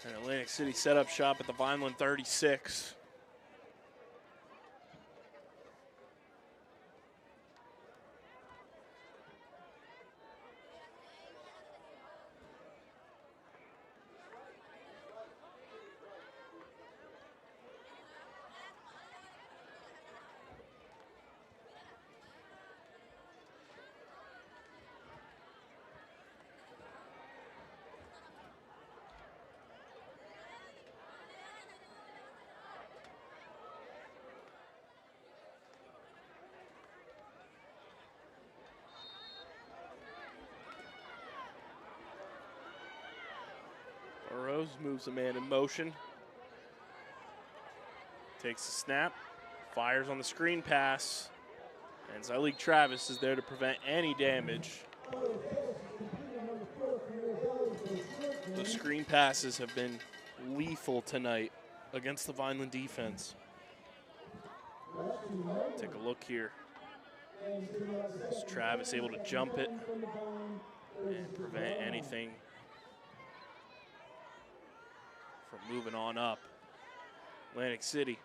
And Atlantic City set up shop at the Vineland 36. Burrows moves a man in motion. Takes the snap, fires on the screen pass, and Zyleek Travis is there to prevent any damage. Those screen passes have been lethal tonight against the Vineland defense. Take a look here. Is Travis able to jump it and prevent anything from moving on up? Atlantic City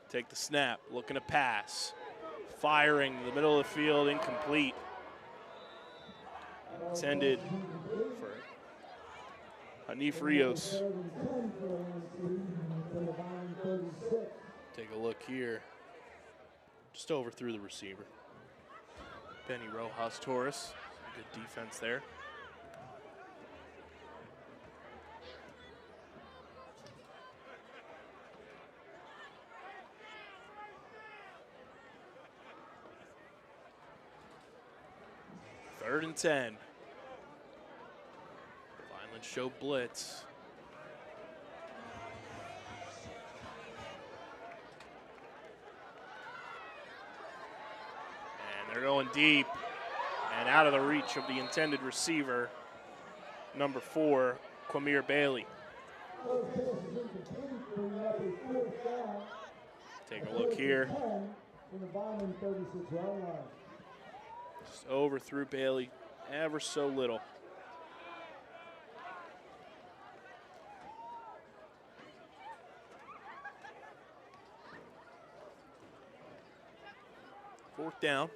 take the snap, looking to pass. Firing in the middle of the field, incomplete. Intended for Hanif Rios. Take a look here. Just overthrew the receiver. Benny Rojas Torres. Good defense there. Third and 10. Vineland show blitz. And they're going deep and out of the reach of the intended receiver, number 4, Quamir Bailey. Take a look here. Just overthrew Bailey ever so little. Fourth down.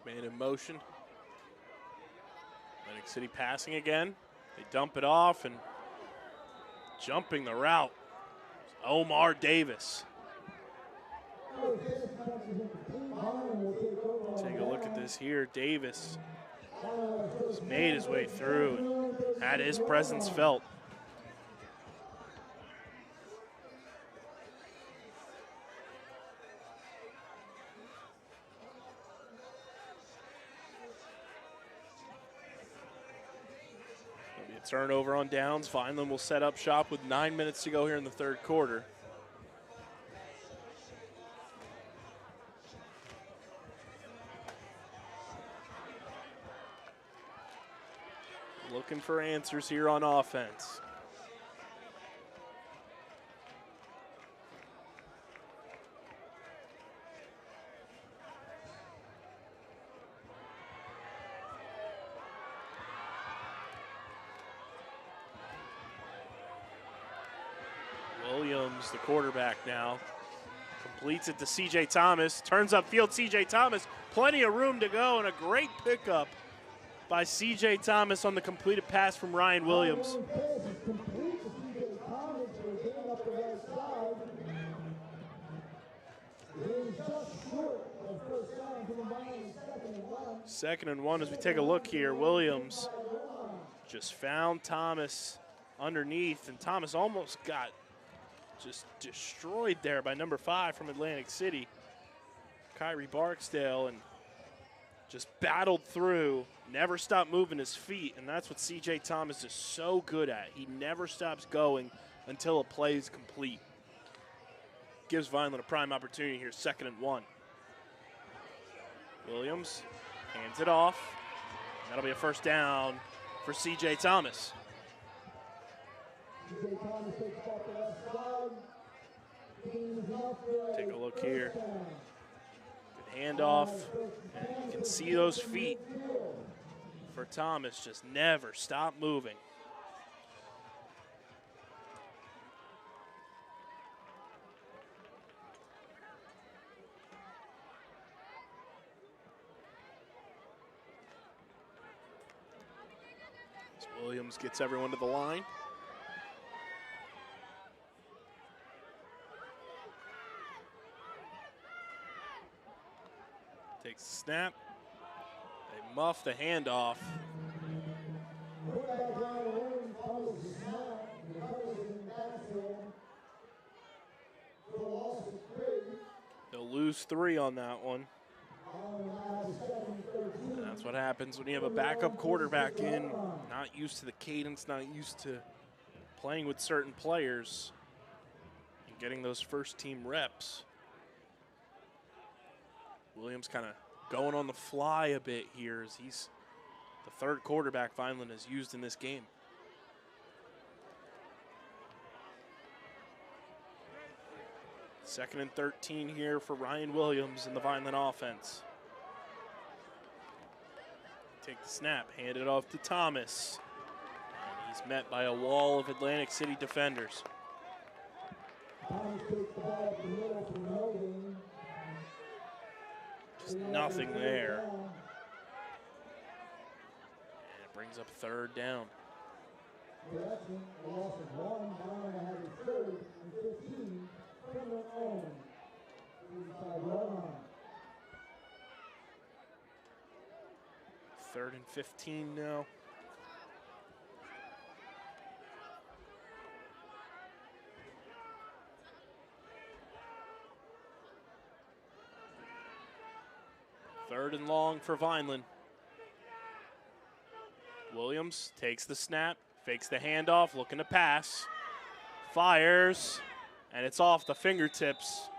Man in motion. Atlantic City passing again. They dump it off and jumping the route. Omar Davis. Take a look at this here. Davis has made his way through and had his presence felt. Turnover on downs. Vineland will set up shop with 9 minutes to go here in the third quarter. Looking for answers here on offense. Williams, the quarterback now, completes it to C.J. Thomas, turns upfield. C.J. Thomas, plenty of room to go, and a great pickup by C.J. Thomas on the completed pass from Ryan Williams. Second and 1 as we take a look here. Williams just found Thomas underneath, and Thomas almost got just destroyed there by number 5 from Atlantic City, Kyrie Barksdale, and just battled through, never stopped moving his feet, and that's what C.J. Thomas is so good at. He never stops going until a play is complete. Gives Vineland a prime opportunity here, 2nd and 1. Williams hands it off. That'll be a first down for C.J. Thomas. Take a look here. Good handoff. And you can see those feet for Thomas, just never stop moving. As Williams gets everyone to the line. Takes the snap. They muff the handoff. They'll lose 3 on that one. And that's what happens when you have a backup quarterback in, not used to the cadence, not used to playing with certain players and getting those first team reps. Williams kind of going on the fly a bit here as he's the third quarterback Vineland has used in this game. Second and 13 here for Ryan Williams in the Vineland offense. Take the snap, hand it off to Thomas. And he's met by a wall of Atlantic City defenders. Just nothing there. And it brings up third down. Third and 15 now. Third and long for Vineland. Williams takes the snap, fakes the handoff, looking to pass, fires, and it's off the fingertips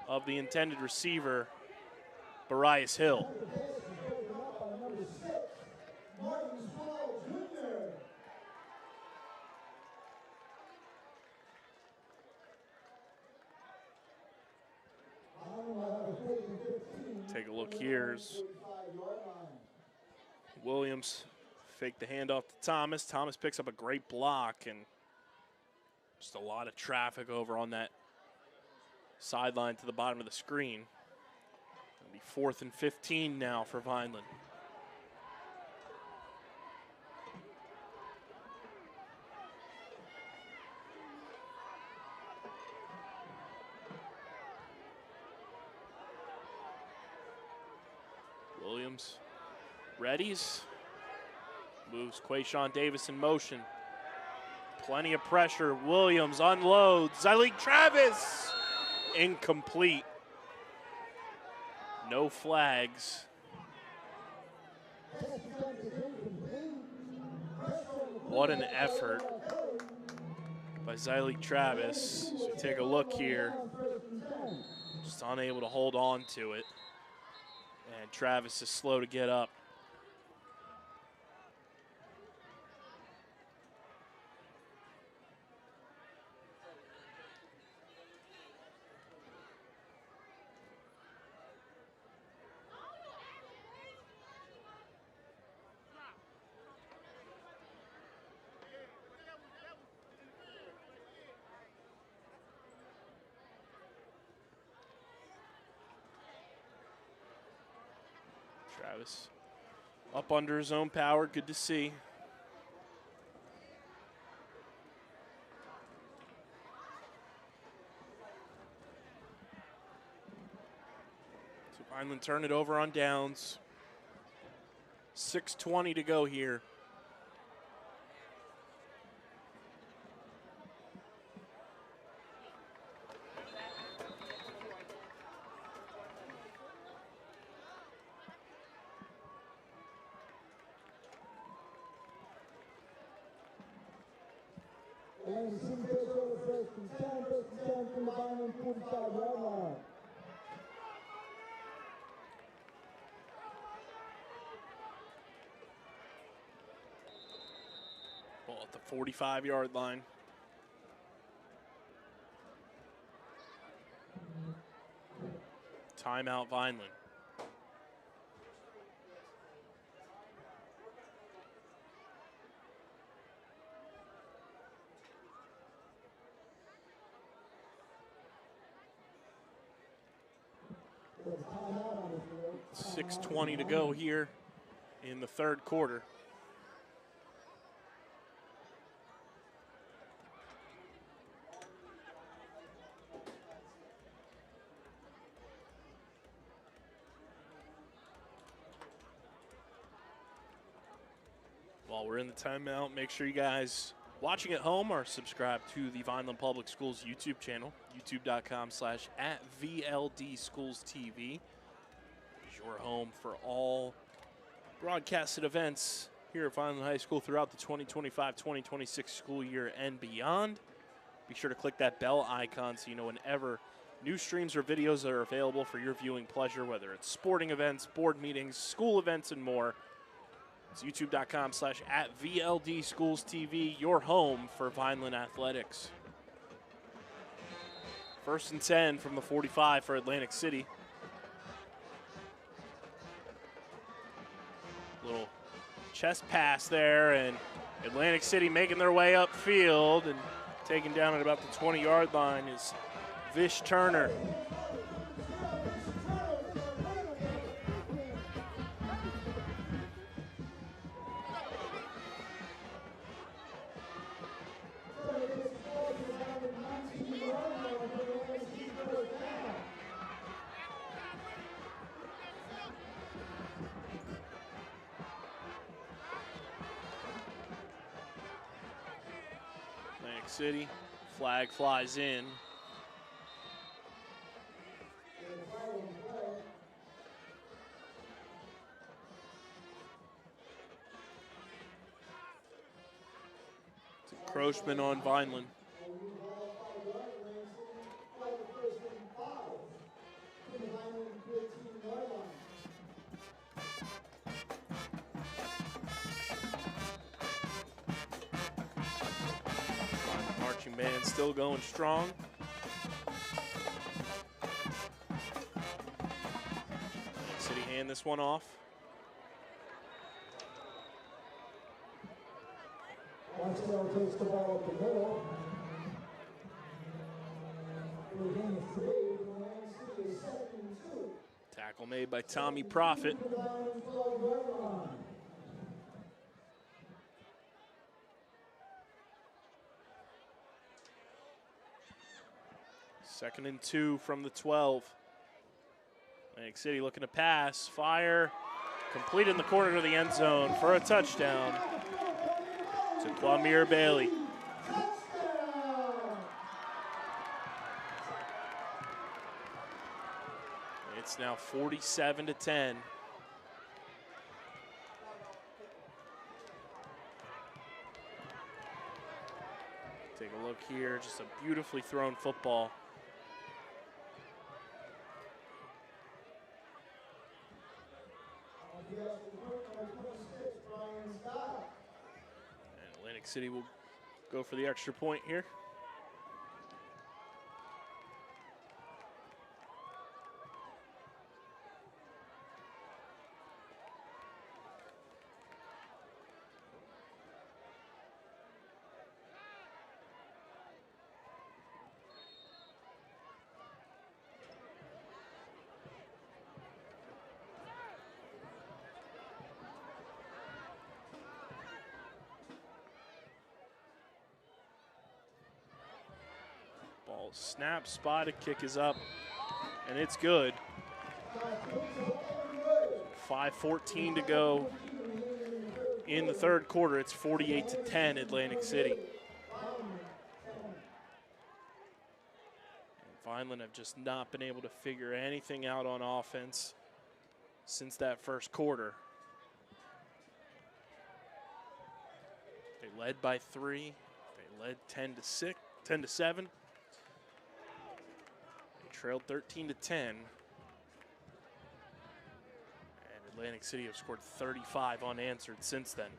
of the intended receiver, Barias Hill. Take a look here. Williams faked the handoff to Thomas. Thomas picks up a great block, and just a lot of traffic over on that sideline to the bottom of the screen. It'll be 4th and 15 now for Vineland. Williams readies, moves Quayshawn Davis in motion. Plenty of pressure. Williams unloads. Zyleek Travis, incomplete. No flags. What an effort by Zyleek Travis. So take a look here. Just unable to hold on to it. And Travis is slow to get up. Travis up under his own power. Good to see. So Vineland turn it over on downs. 6:20 to go here. From the Vineland 45-yard line. Ball at the 45-yard line. Timeout Vineland. .620 to go here in the third quarter. While we're in the timeout, make sure you guys watching at home are subscribed to the Vineland Public Schools YouTube channel, youtube.com/@VLDSchoolsTV. your home for all broadcasted events here at Vineland High School throughout the 2025-2026 school year and beyond. Be sure to click that bell icon so you know whenever new streams or videos are available for your viewing pleasure, whether it's sporting events, board meetings, school events, and more. It's youtube.com/@VLDSchoolsTV, your home for Vineland Athletics. 1st and 10 from the 45 for Atlantic City. Little chest pass there, and Atlantic City making their way upfield and taken down at about the 20-yard line is Vish Turner. Atlantic City, flag flies in. It's encroachment on Vineland. Marching band still going strong. City hand this one off. Marcel takes the ball up the middle. Tackle made by Tommy Profit. Second and 2 from the 12. Atlantic City looking to pass, fire, complete in the corner to the end zone for a touchdown to Kwamir Bailey. It's now 47-10. Take a look here, just a beautifully thrown football. And Atlantic City will go for the extra point here. Ball snap, spotted, kick is up, and it's good. 5:14 to go in the third quarter. It's 48-10 Atlantic City. And Vineland have just not been able to figure anything out on offense since that first quarter. They led by 3. They led 10-6, 10-7. Trailed 13-10. And Atlantic City have scored 35 unanswered since then.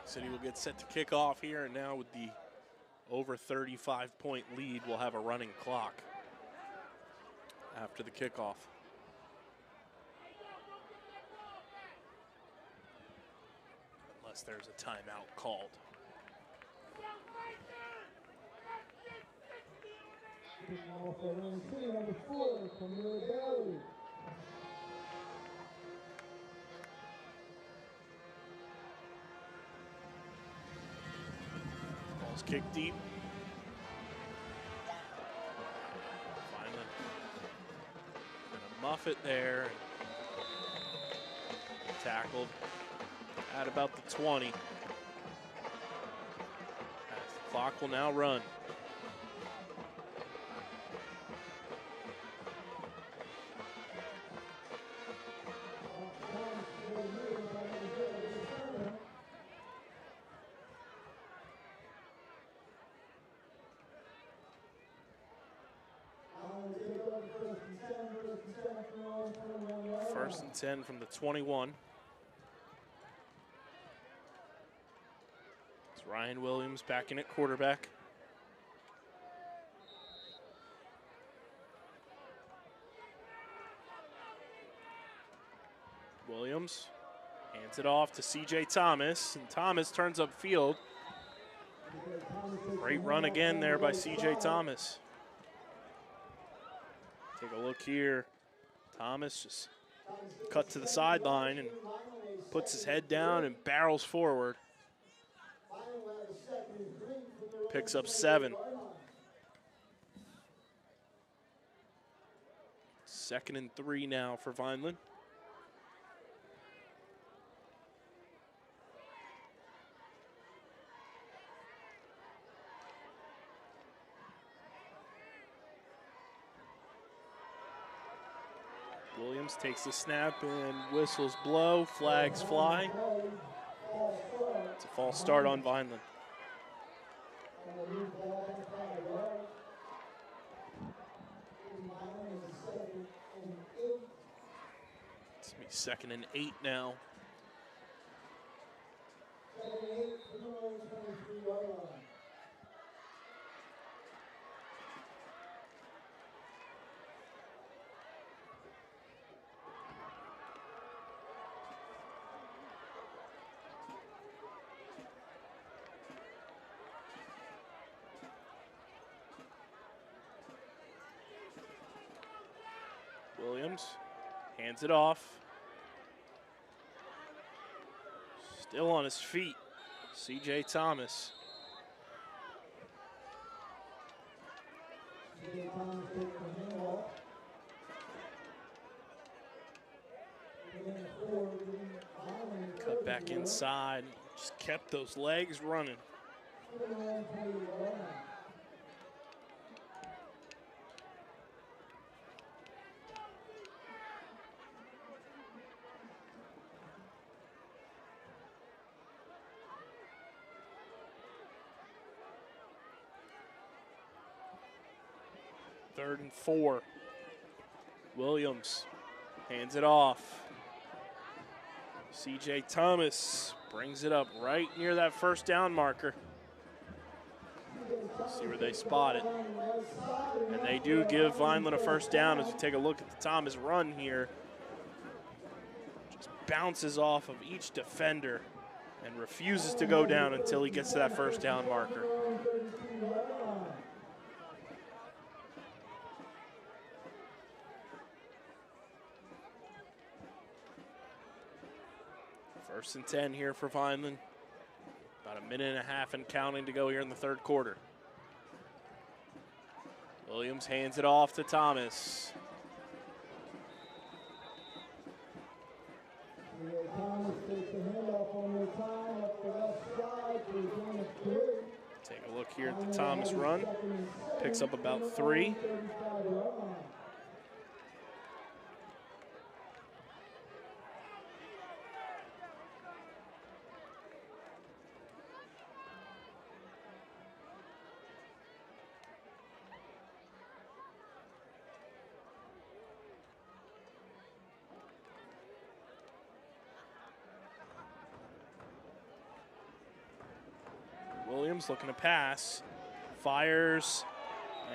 City will get set to kick off here, and now with the over 35-point lead, we'll have a running clock after the kickoff. Unless there's a timeout called. Number 4, Kwamir Bailey. kick deep. Vineland gonna muff it there. Tackled at about the 20. As the clock will now run. First and 10 from the 21. It's Ryan Williams back in at quarterback. Williams hands it off to C.J. Thomas, and Thomas turns upfield. Great run again there by C.J. Thomas. Take a look here. Thomas just cut to the sideline and puts his head down and barrels forward. Picks up 7. Second and 3 now for Vineland. Williams takes the snap and whistles blow, flags fly. It's a false start on Vineland. It's gonna be 2nd and 8 now. Williams hands it off. Still on his feet, C.J. Thomas. Cut back inside, just kept those legs running. Third and 4. Williams hands it off. C.J. Thomas brings it up right near that first down marker. See where they spot it. And they do give Vineland a first down as we take a look at the Thomas run here. Just bounces off of each defender and refuses to go down until he gets to that first down marker. First and 10 here for Vineland. About a minute and a half and counting to go here in the third quarter. Williams hands it off to Thomas. Take a look here at the Thomas run. Picks up about 3. Williams looking to pass, fires,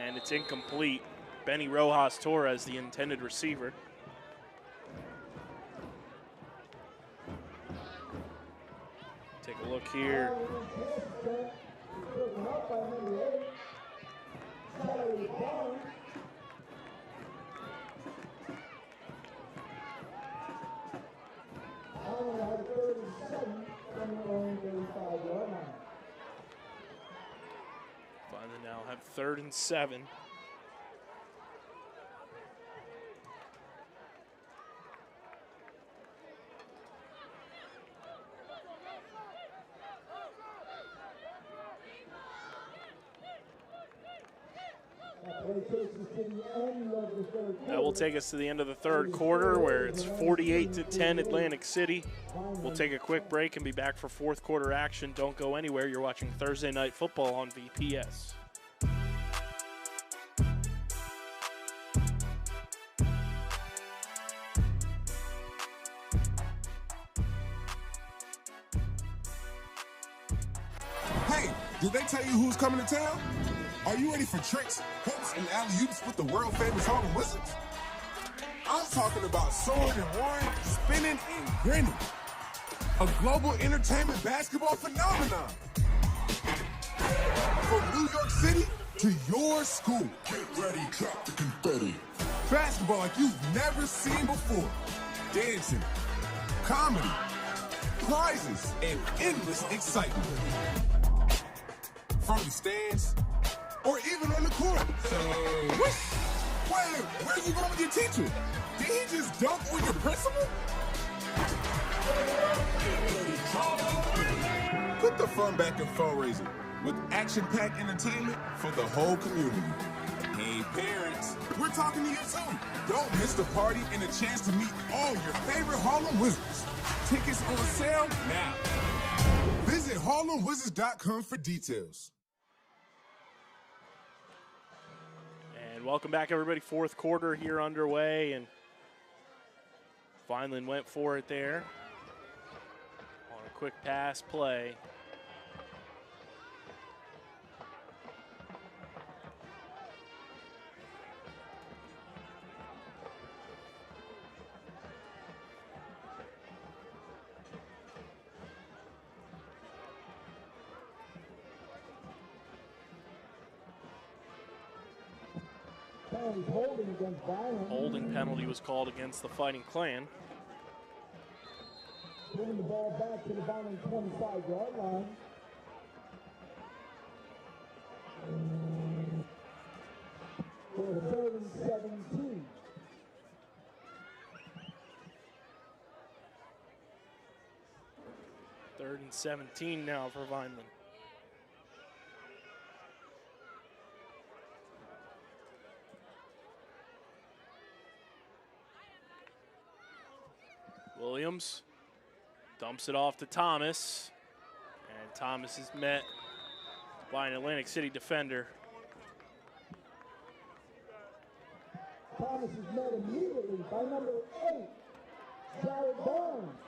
and it's incomplete. Benny Rojas Torres, the intended receiver. Take a look here. Now have 3rd and 7. That will take us to the end of the 3rd quarter, where it's 48-10 Atlantic City. We'll take a quick break and be back for 4th quarter action. Don't go anywhere. You're watching Thursday Night Football on VPS. Hey, did they tell you who's coming to town? Are you ready for tricks, hoops, and alley-oops with the world-famous Harlem Wizards? I'm talking about soaring and roaring, spinning and grinning. A global entertainment basketball phenomenon. From New York City to your school. Get ready, drop the confetti. Basketball like you've never seen before. Dancing, comedy, prizes, and endless excitement. From the stands, or even on the court. So, wait, where are you going with your teacher? Did he just dunk on your principal? Put the fun back in fundraising with action-packed entertainment for the whole community. Hey, parents, we're talking to you too. Don't miss the party and a chance to meet all your favorite Harlem Wizards. Tickets on sale now. Visit HarlemWizards.com for details. And welcome back, everybody. 4th quarter here underway, and Vineland went for it there on a quick pass play. Holding against Vineland. Holding penalty was called against the Fighting Clan. Bringing the ball back to the Vineland 25-yard line. For 3rd and 17. Third and 17 now for Vineland. Williams dumps it off to Thomas, and Thomas is met by an Atlantic City defender. Thomas is met immediately by number 8, Jared Barnes.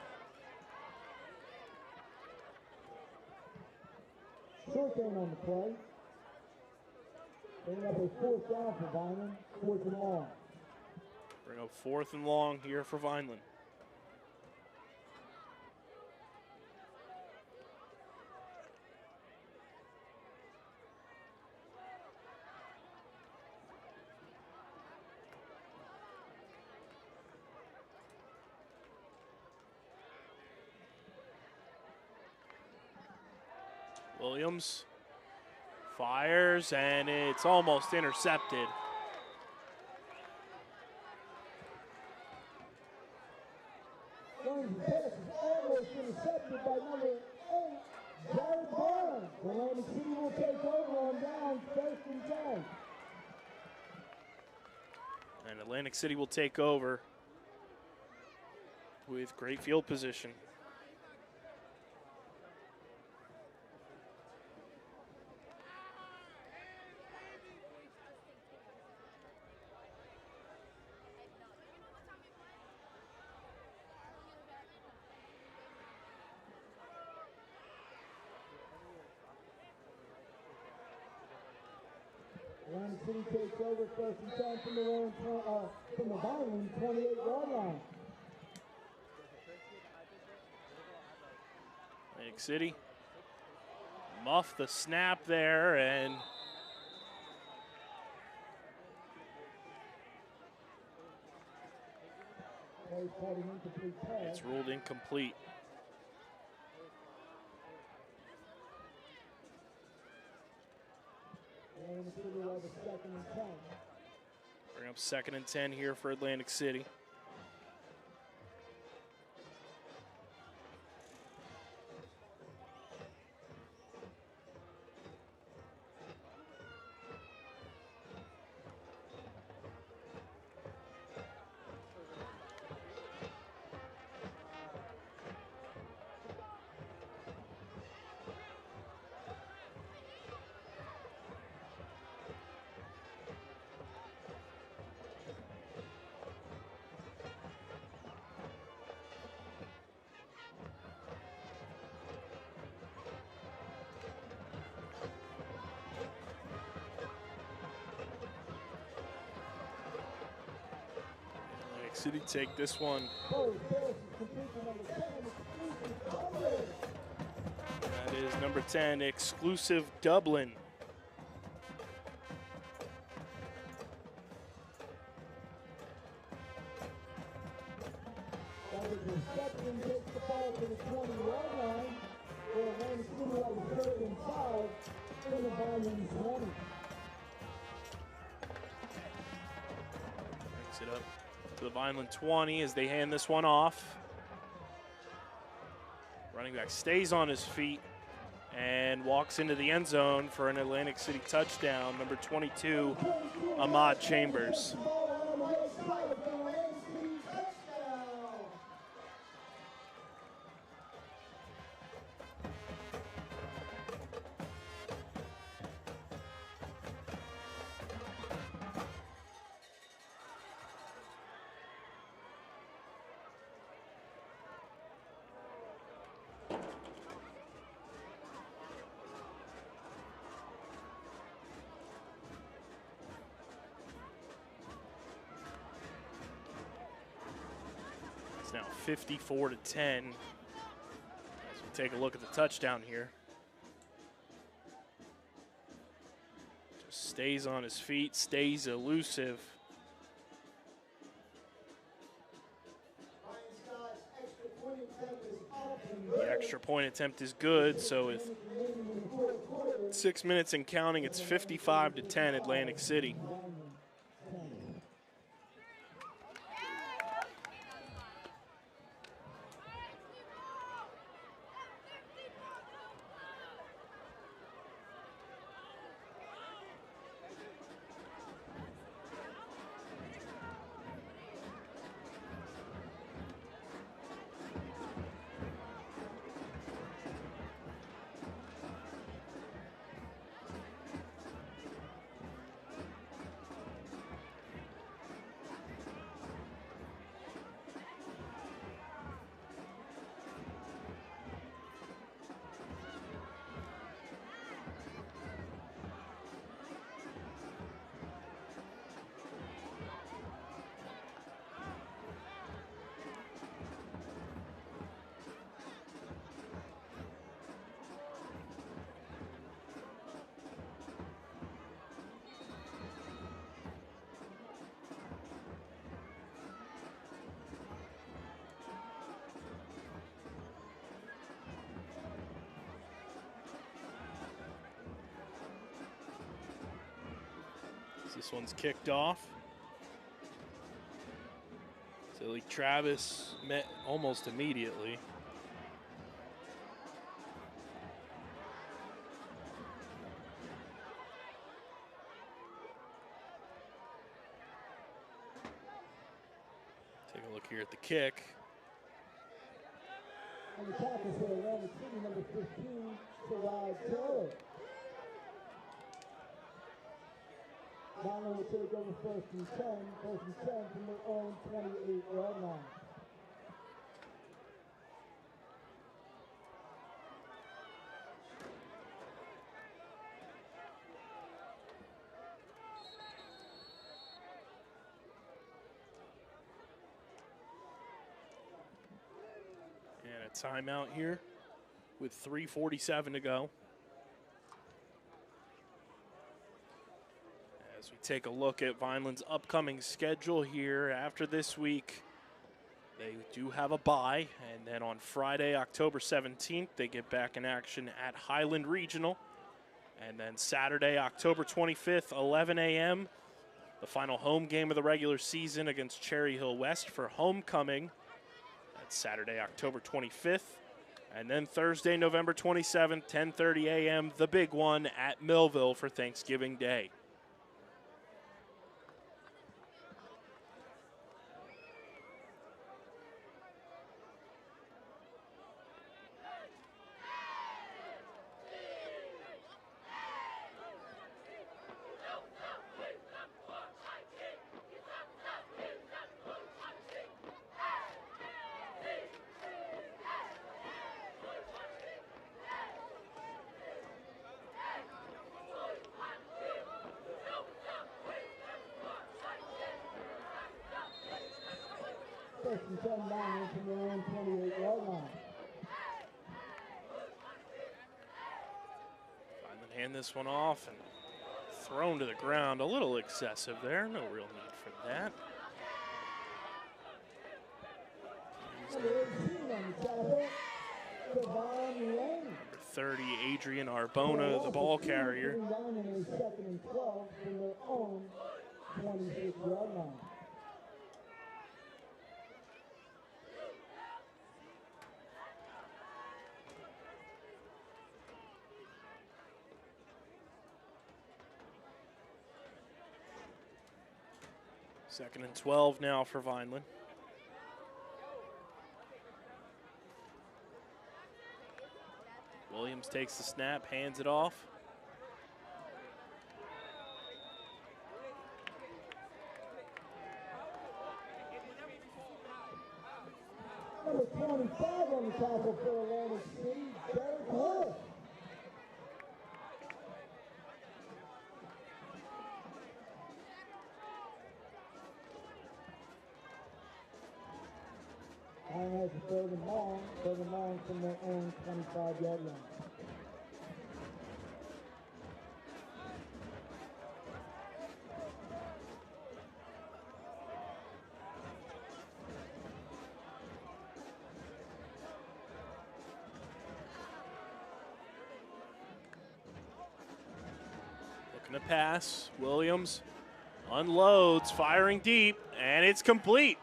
Short gain on the play. Bringing up a 4th down for Vineland, 4th and long. Bring up 4th and long here for Vineland. Williams fires, and it's almost intercepted. Barnes' pass is almost intercepted by number 8, Jared Barnes. Atlantic City will take over on down, 1st and 10. And Atlantic City will take over with great field position. Atlantic City takes over 1st and 10 from the Vineland 28-yard line. Atlantic City muff the snap there, and it's ruled incomplete. have a 2nd and 10. Bring up 2nd and 10 here for Atlantic City. City take this one. That is number 10, Exclusive Dublin. That is reception, takes the ball to the 20-yard line. For Atlantic City on the 3rd and 5 in the Vineland 20. Brings it up to the Vineland 20 as they hand this one off. Running back stays on his feet and walks into the end zone for an Atlantic City touchdown. Number 22, Ahmad Chambers. It's now 54-10 as we take a look at the touchdown here. Just stays on his feet, stays elusive. The extra point attempt is good, so with 6 minutes and counting, it's 55-10 Atlantic City. This one's kicked off. So like Travis met almost immediately. Take a look here at the kick. And the tackle for Atlantic City, number 15, Saraj Taylor. Vineland will take over 1st and 10 from their own 28-yard line. And a timeout here with 3:47 to go. As we take a look at Vineland's upcoming schedule here after this week, they do have a bye, and then on Friday, October 17th, they get back in action at Highland Regional. And then Saturday, October 25th, 11 a.m., the final home game of the regular season against Cherry Hill West for homecoming. That's Saturday, October 25th. And then Thursday, November 27th, 10:30 a.m., the big one at Millville for Thanksgiving Day. First and 10 down from their own 28-yard line. Vineland hand this one off and thrown to the ground. A little excessive there. No real need for that. Number 18 on the tackle, Vineland. Number 30, Adrian Arbona, the ball carrier. Down in a 2nd and 12 from their own 26-yard line. Second and 12 now for Vineland. Williams takes the snap, hands it off. Number 25 on the tackle for Atlantic City, Derek Wolf. Line has a third and long from their own 25-yard line. Looking to pass, Williams unloads, firing deep, and it's complete.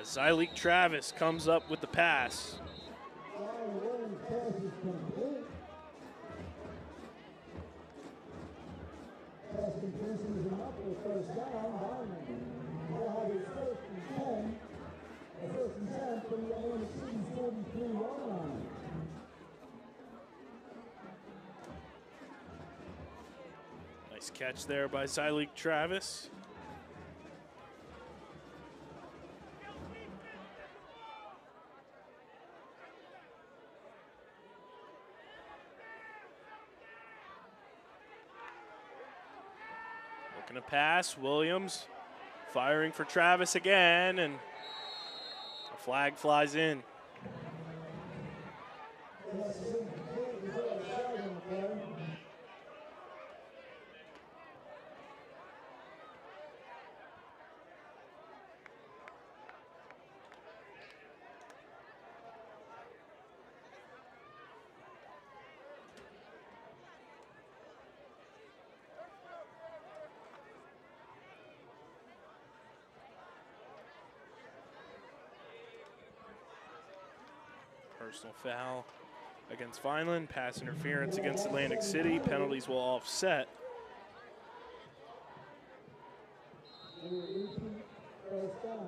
Zyleek Travis comes up with the pass. Williams' pass is complete. Pass completion is enough for first down. Vineland will have a first and 10. A first and 10 from the Atlantic City 43-yard line. Nice catch there by Zyleek Travis. Looking to pass, Williams firing for Travis again, and a flag flies in. Personal foul against Vineland, pass interference against Atlantic City. Penalties will offset. First down.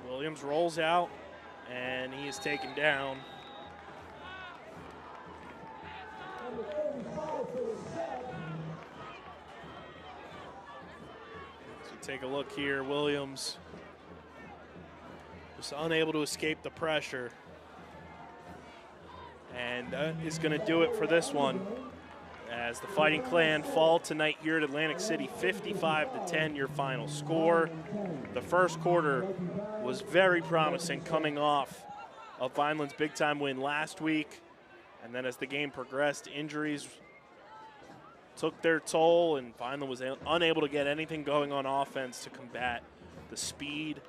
Williams rolls out, and he is taken down. Number 35 for the sack. So take a look here, Williams just unable to escape the pressure, and is going to do it for this one as the Fighting Clan fall tonight here at Atlantic City, 55-10 your final score. The first quarter was very promising, coming off of Vineland's big-time win last week, And then as the game progressed, injuries took their toll, and Vineland was unable to get anything going on offense to combat the speed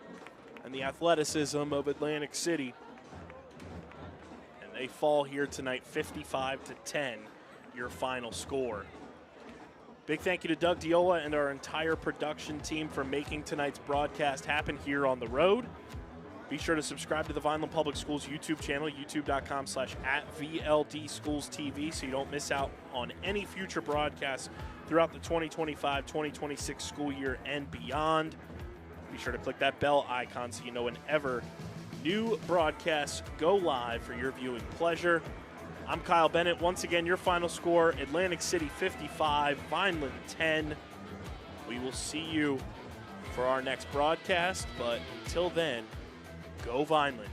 and the athleticism of Atlantic City. And they fall here tonight 55-10, your final score. Big thank you to Doug Diola and our entire production team for making tonight's broadcast happen here on the road. Be sure to subscribe to the Vineland Public Schools YouTube channel, youtube.com/@VLDSchoolsTV, so you don't miss out on any future broadcasts throughout the 2025-2026 school year and beyond. Be sure to click that bell icon so you know whenever new broadcasts go live for your viewing pleasure. I'm Kyle Bennett. Once again, your final score, Atlantic City 55, Vineland 10. We will see you for our next broadcast, but until then, go Vineland.